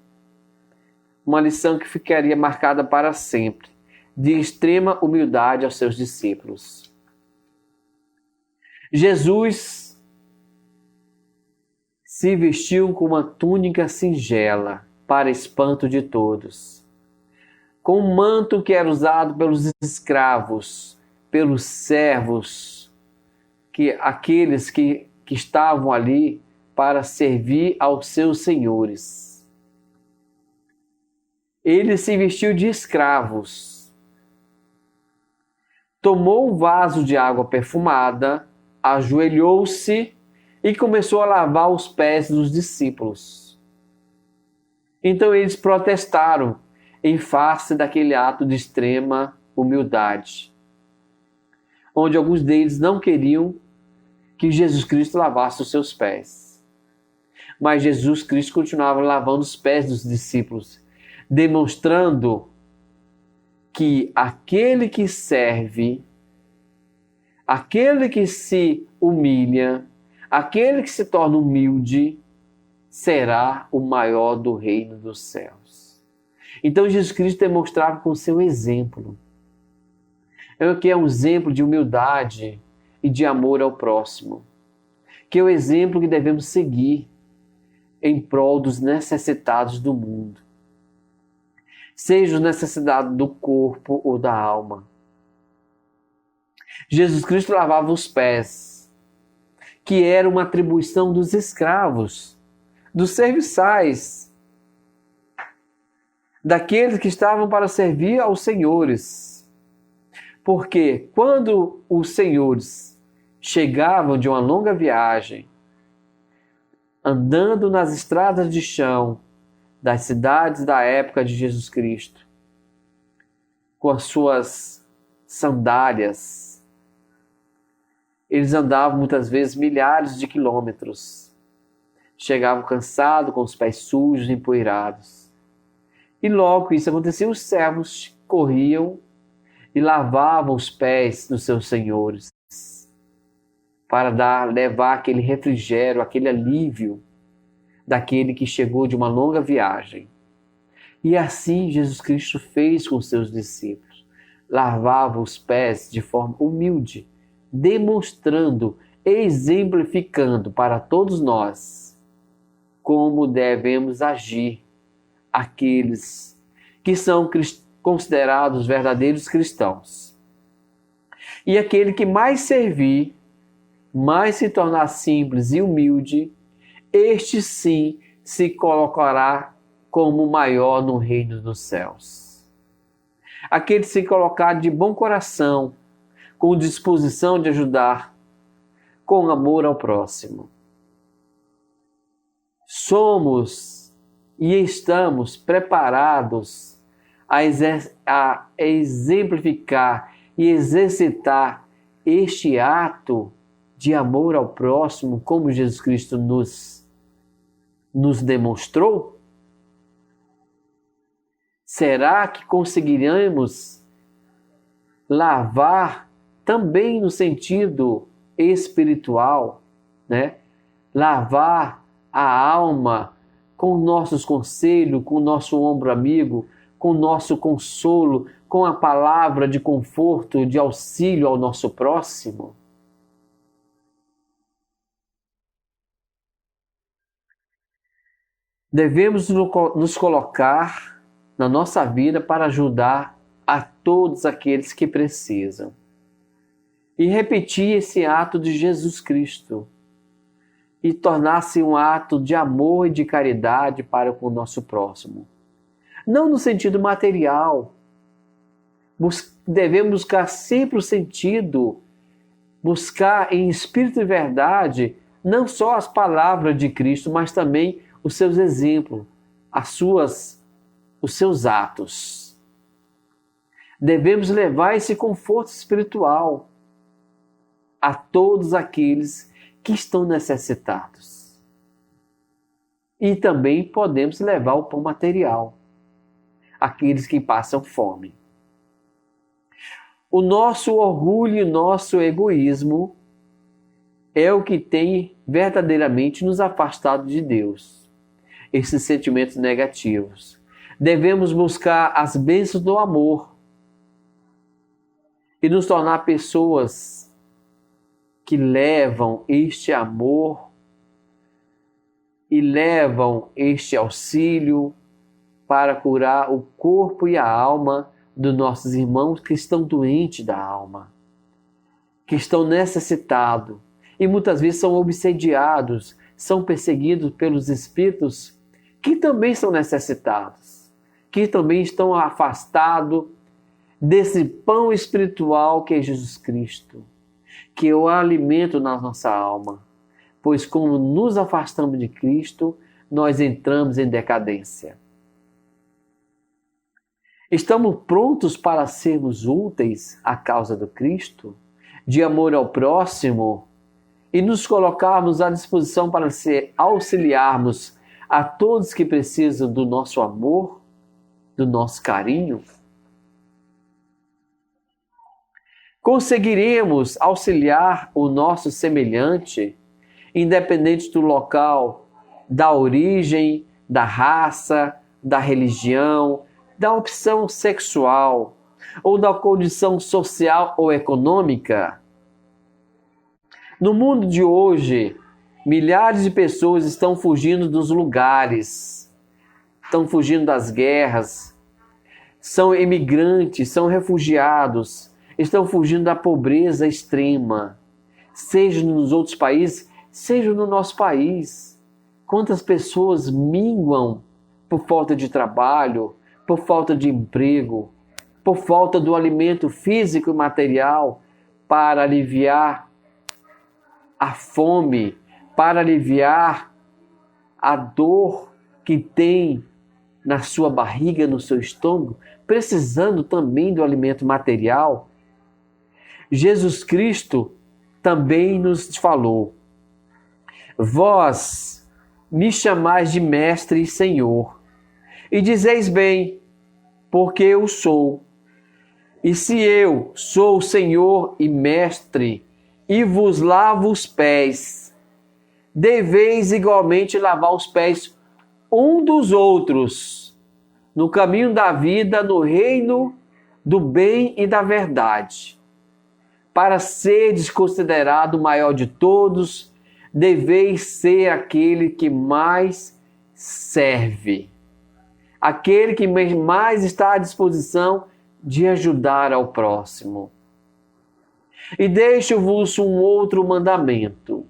uma lição que ficaria marcada para sempre, de extrema humildade aos seus discípulos. Jesus se vestiu com uma túnica singela, para espanto de todos, com um manto que era usado pelos escravos, pelos servos, aqueles que estavam ali para servir aos seus senhores. Ele se vestiu de escravos, tomou um vaso de água perfumada, ajoelhou-se e começou a lavar os pés dos discípulos. Então eles protestaram em face daquele ato de extrema humildade, onde alguns deles não queriam que Jesus Cristo lavasse os seus pés. Mas Jesus Cristo continuava lavando os pés dos discípulos, demonstrando que aquele que serve, aquele que se humilha, aquele que se torna humilde, será o maior do reino dos céus. Então Jesus Cristo demonstrava com seu exemplo, que é um exemplo de humildade e de amor ao próximo, que é o exemplo que devemos seguir em prol dos necessitados do mundo, seja os necessitados do corpo ou da alma. Jesus Cristo lavava os pés, que era uma atribuição dos escravos, dos serviçais, daqueles que estavam para servir aos senhores. Porque quando os senhores chegavam de uma longa viagem, andando nas estradas de chão das cidades da época de Jesus Cristo, com as suas sandálias, eles andavam muitas vezes milhares de quilômetros. Chegavam cansados, com os pés sujos, empoeirados. E logo que isso acontecia, os servos corriam e lavavam os pés dos seus senhores para levar aquele refrigério, aquele alívio daquele que chegou de uma longa viagem. E assim Jesus Cristo fez com os seus discípulos. Lavava os pés de forma humilde, demonstrando, exemplificando para todos nós como devemos agir aqueles que são considerados verdadeiros cristãos. E aquele que mais servir, mais se tornar simples e humilde, este sim se colocará como maior no reino dos céus. Aquele que se colocar de bom coração, com disposição de ajudar, com amor ao próximo. Somos e estamos preparados a exemplificar e exercitar este ato de amor ao próximo, como Jesus Cristo nos demonstrou? Será que conseguiremos lavar também no sentido espiritual, né? Lavar a alma com nossos conselhos, com o nosso ombro amigo, com o nosso consolo, com a palavra de conforto, de auxílio ao nosso próximo? Devemos nos colocar na nossa vida para ajudar a todos aqueles que precisam. E repetir esse ato de Jesus Cristo. E tornar-se um ato de amor e de caridade para com o nosso próximo. Não no sentido material. Devemos buscar sempre o sentido, buscar em espírito e verdade, não só as palavras de Cristo, mas também os seus exemplos, os seus atos. Devemos levar esse conforto espiritual a todos aqueles que estão necessitados. E também podemos levar o pão material àqueles que passam fome. O nosso orgulho e o nosso egoísmo é o que tem verdadeiramente nos afastado de Deus. Esses sentimentos negativos. Devemos buscar as bênçãos do amor e nos tornar pessoas que levam este amor e levam este auxílio para curar o corpo e a alma dos nossos irmãos que estão doentes da alma, que estão necessitados e muitas vezes são obsediados, são perseguidos pelos espíritos que também são necessitados, que também estão afastados desse pão espiritual que é Jesus Cristo, que é o alimento na nossa alma. Pois como nos afastamos de Cristo, nós entramos em decadência. Estamos prontos para sermos úteis à causa do Cristo, de amor ao próximo, e nos colocarmos à disposição para auxiliarmos a todos que precisam do nosso amor, do nosso carinho? Conseguiremos auxiliar o nosso semelhante, independente do local, da origem, da raça, da religião, da opção sexual ou da condição social ou econômica? No mundo de hoje, milhares de pessoas estão fugindo dos lugares, estão fugindo das guerras, são imigrantes, são refugiados, estão fugindo da pobreza extrema, seja nos outros países, seja no nosso país. Quantas pessoas minguam por falta de trabalho, por falta de emprego, por falta do alimento físico e material para aliviar a fome, para aliviar a dor que tem na sua barriga, no seu estômago, precisando também do alimento material. Jesus Cristo também nos falou: vós me chamais de mestre e senhor, e dizeis bem, porque eu sou. E se eu sou o Senhor e mestre, e vos lavo os pés, deveis igualmente lavar os pés um dos outros, no caminho da vida, no reino do bem e da verdade. Para seres considerado o maior de todos, deveis ser aquele que mais serve. Aquele que mais está à disposição de ajudar ao próximo. E deixo-vos um outro mandamento: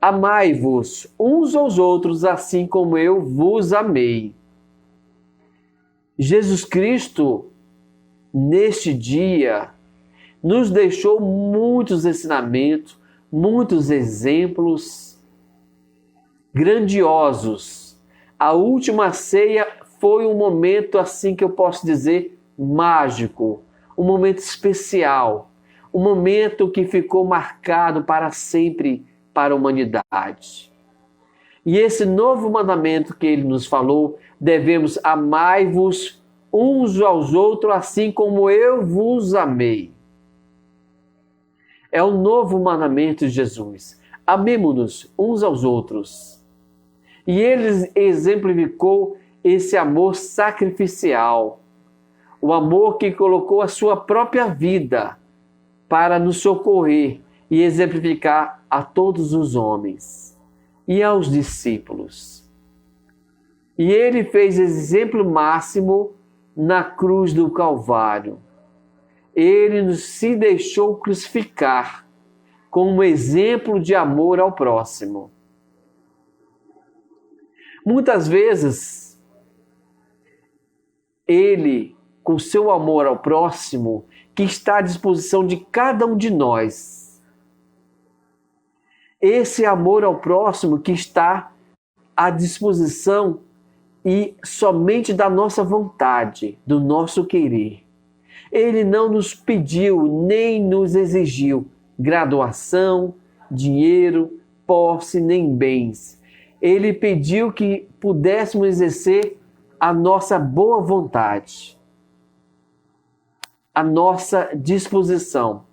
amai-vos uns aos outros assim como eu vos amei. Jesus Cristo, neste dia, nos deixou muitos ensinamentos, muitos exemplos grandiosos. A última ceia foi um momento, assim que eu posso dizer, mágico, um momento especial, um momento que ficou marcado para sempre para a humanidade. E esse novo mandamento que ele nos falou, devemos amai-vos uns aos outros assim como eu vos amei. É o novo mandamento de Jesus. Amemo-nos uns aos outros. E ele exemplificou esse amor sacrificial, o amor que colocou a sua própria vida para nos socorrer e exemplificar a todos os homens e aos discípulos. E ele fez exemplo máximo na cruz do Calvário. Ele se deixou crucificar como exemplo de amor ao próximo. Muitas vezes, ele, com seu amor ao próximo, que está à disposição de cada um de nós, esse amor ao próximo que está à disposição e somente da nossa vontade, do nosso querer. Ele não nos pediu nem nos exigiu graduação, dinheiro, posse, nem bens. Ele pediu que pudéssemos exercer a nossa boa vontade, a nossa disposição.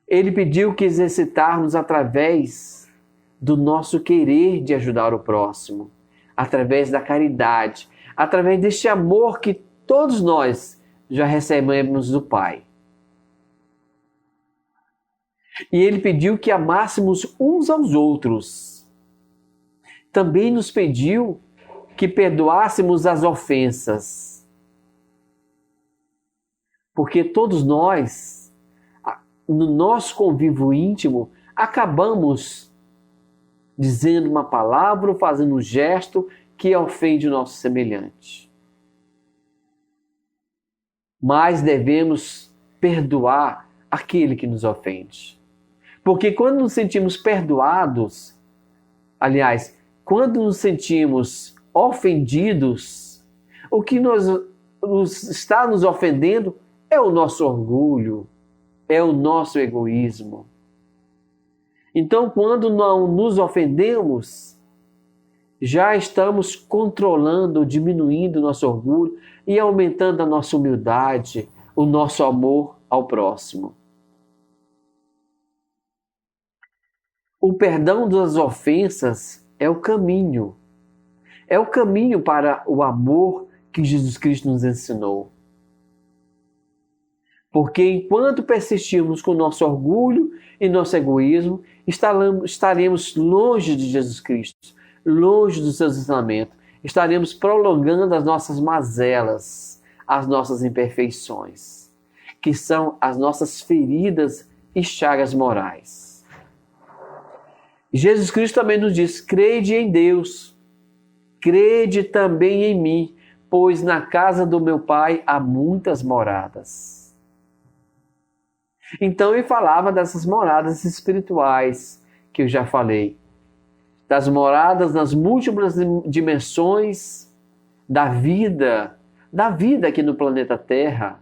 Ele pediu que exercitarmos através do nosso querer de ajudar o próximo, através da caridade, através deste amor que todos nós já recebemos do Pai. E ele pediu que amássemos uns aos outros. Também nos pediu que perdoássemos as ofensas. Porque todos nós, no nosso convívio íntimo, acabamos dizendo uma palavra ou fazendo um gesto que ofende o nosso semelhante. Mas devemos perdoar aquele que nos ofende. Porque quando nos sentimos perdoados, aliás, quando nos sentimos ofendidos, o que está nos ofendendo é o nosso orgulho, é o nosso egoísmo. Então, quando não nos ofendemos, já estamos controlando, diminuindo o nosso orgulho e aumentando a nossa humildade, o nosso amor ao próximo. O perdão das ofensas é o caminho. É o caminho para o amor que Jesus Cristo nos ensinou. Porque enquanto persistirmos com nosso orgulho e nosso egoísmo, estaremos longe de Jesus Cristo, longe dos seus ensinamentos. Estaremos prolongando as nossas mazelas, as nossas imperfeições, que são as nossas feridas e chagas morais. Jesus Cristo também nos diz: crede em Deus, crede também em mim, pois na casa do meu Pai há muitas moradas. Então ele falava dessas moradas espirituais que eu já falei, das moradas nas múltiplas dimensões da vida aqui no planeta Terra,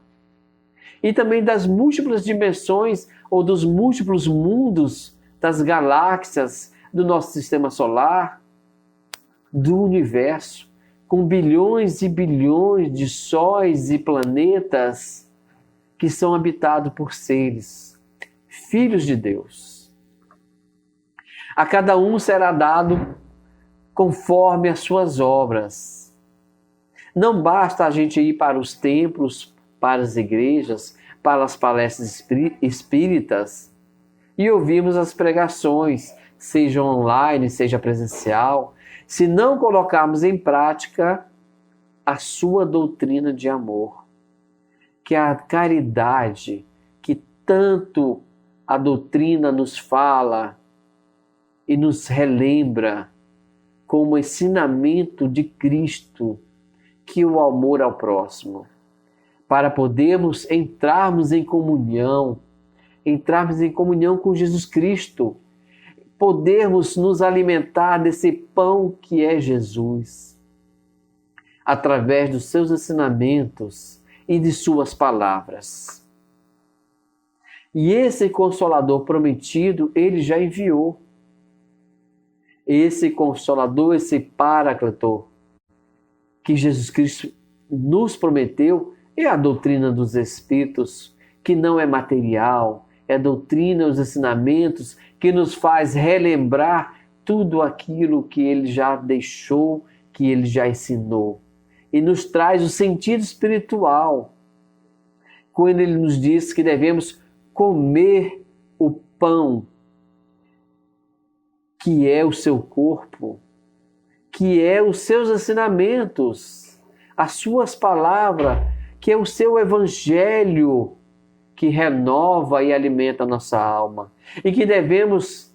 e também das múltiplas dimensões ou dos múltiplos mundos das galáxias do nosso sistema solar, do universo, com bilhões e bilhões de sóis e planetas que são habitados por seres, filhos de Deus. A cada um será dado conforme as suas obras. Não basta a gente ir para os templos, para as igrejas, para as palestras espíritas e ouvirmos as pregações, seja online, seja presencial, se não colocarmos em prática a sua doutrina de amor, que é a caridade que tanto a doutrina nos fala e nos relembra como ensinamento de Cristo, que o amor ao próximo, para podermos entrarmos em comunhão com Jesus Cristo, podermos nos alimentar desse pão que é Jesus, através dos seus ensinamentos e de suas palavras. E esse Consolador prometido, ele já enviou. Esse Consolador, esse Paráclito, que Jesus Cristo nos prometeu, é a doutrina dos Espíritos, que não é material, é a doutrina, os ensinamentos que nos faz relembrar tudo aquilo que ele já deixou, que ele já ensinou. E nos traz o sentido espiritual, quando ele nos diz que devemos comer o pão, que é o seu corpo, que é os seus ensinamentos, as suas palavras, que é o seu evangelho, que renova e alimenta a nossa alma. E que devemos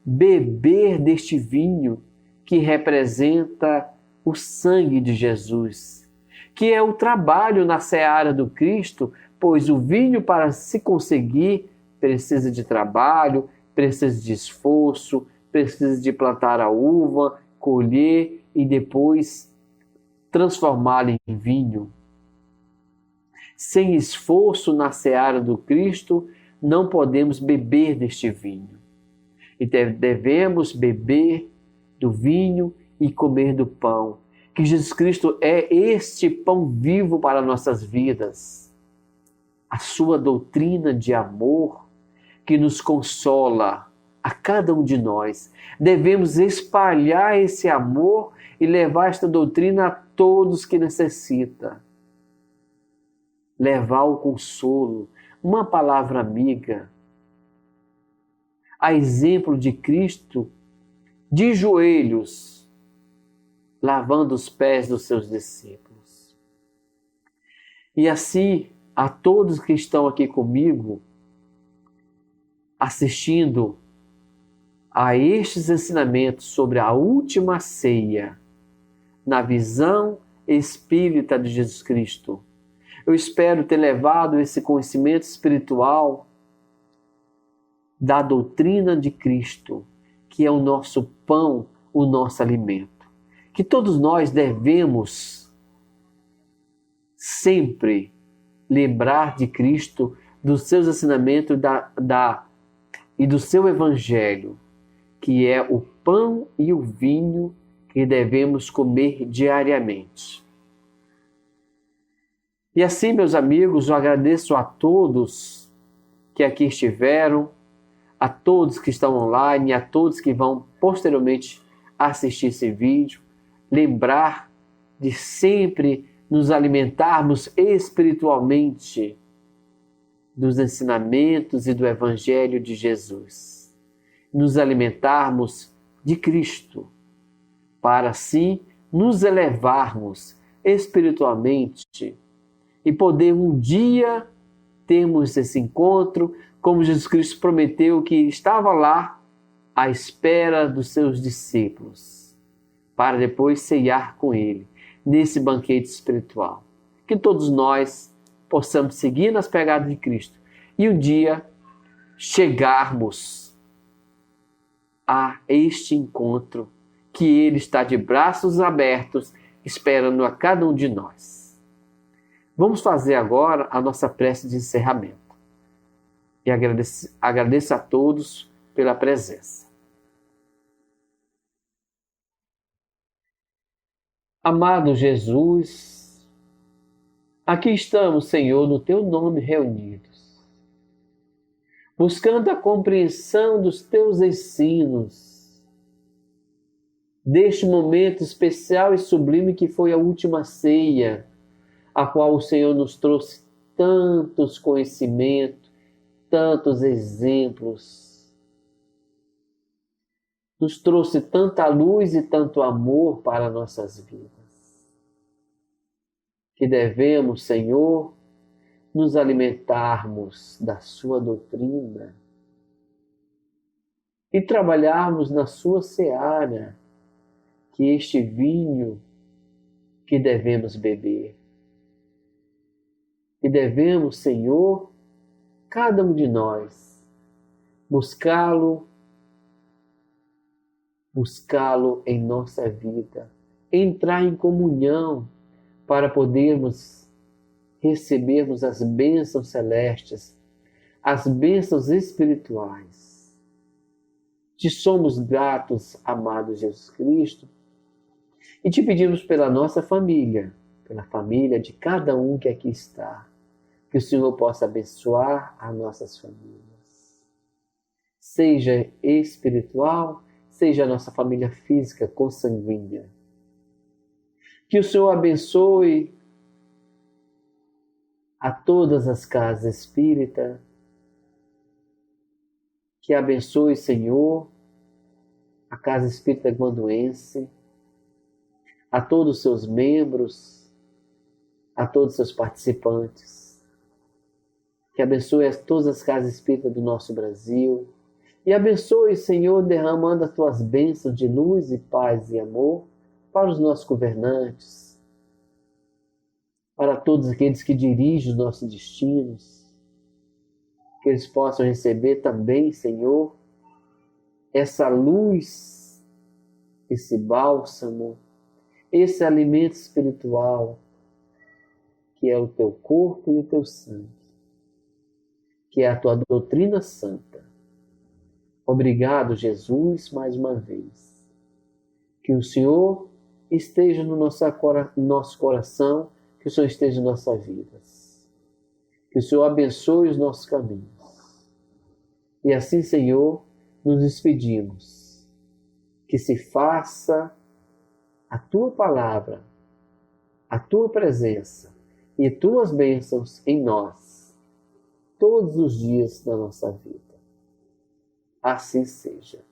beber deste vinho que representa o sangue de Jesus, que é o trabalho na seara do Cristo, pois o vinho, para se conseguir, precisa de trabalho, precisa de esforço, precisa de plantar a uva, colher e depois transformá-la em vinho. Sem esforço na seara do Cristo, não podemos beber deste vinho. E devemos beber do vinho e comer do pão, que Jesus Cristo é este pão vivo para nossas vidas. A sua doutrina de amor que nos consola a cada um de nós. Devemos espalhar esse amor e levar esta doutrina a todos que necessitam. Levar o consolo, uma palavra amiga, a exemplo de Cristo, de joelhos, lavando os pés dos seus discípulos. E assim, a todos que estão aqui comigo, assistindo a estes ensinamentos sobre a última ceia, na visão espírita de Jesus Cristo, eu espero ter levado esse conhecimento espiritual da doutrina de Cristo, que é o nosso pão, o nosso alimento. Que todos nós devemos sempre lembrar de Cristo, dos seus ensinamentos e do seu evangelho, que é o pão e o vinho que devemos comer diariamente. E assim, meus amigos, eu agradeço a todos que aqui estiveram, a todos que estão online, a todos que vão posteriormente assistir esse vídeo, lembrar de sempre nos alimentarmos espiritualmente dos ensinamentos e do Evangelho de Jesus. Nos alimentarmos de Cristo, para assim nos elevarmos espiritualmente e poder um dia termos esse encontro, como Jesus Cristo prometeu que estava lá à espera dos seus discípulos, para depois ceiar com ele nesse banquete espiritual. Que todos nós possamos seguir nas pegadas de Cristo e um dia chegarmos a este encontro que ele está de braços abertos esperando a cada um de nós. Vamos fazer agora a nossa prece de encerramento. E agradeço a todos pela presença. Amado Jesus, aqui estamos, Senhor, no Teu nome reunidos, buscando a compreensão dos Teus ensinos, deste momento especial e sublime que foi a última ceia, a qual o Senhor nos trouxe tantos conhecimentos, tantos exemplos. nos trouxe tanta luz e tanto amor para nossas vidas, que devemos, Senhor, nos alimentarmos da sua doutrina e trabalharmos na sua seara, que este vinho que devemos beber. E devemos, Senhor, cada um de nós, buscá-lo em nossa vida, entrar em comunhão para podermos recebermos as bênçãos celestes, as bênçãos espirituais. Te somos gratos, amado Jesus Cristo, e te pedimos pela nossa família, pela família de cada um que aqui está, que o Senhor possa abençoar as nossas famílias, seja espiritual, seja a nossa família física, consanguínea. Que o Senhor abençoe a todas as casas espíritas, que abençoe, Senhor, a Casa Espírita Guanduense, a todos os seus membros, a todos os seus participantes, que abençoe todas as casas espíritas do nosso Brasil, e abençoe, Senhor, derramando as tuas bênçãos de luz e paz e amor para os nossos governantes, para todos aqueles que dirigem os nossos destinos, que eles possam receber também, Senhor, essa luz, esse bálsamo, esse alimento espiritual, que é o teu corpo e o teu sangue, que é a tua doutrina santa. Obrigado, Jesus, mais uma vez. Que o Senhor esteja no nosso coração, que o Senhor esteja em nossas vidas. Que o Senhor abençoe os nossos caminhos. E assim, Senhor, nos despedimos. Que se faça a tua palavra, a tua presença e tuas bênçãos em nós, todos os dias da nossa vida. Assim seja.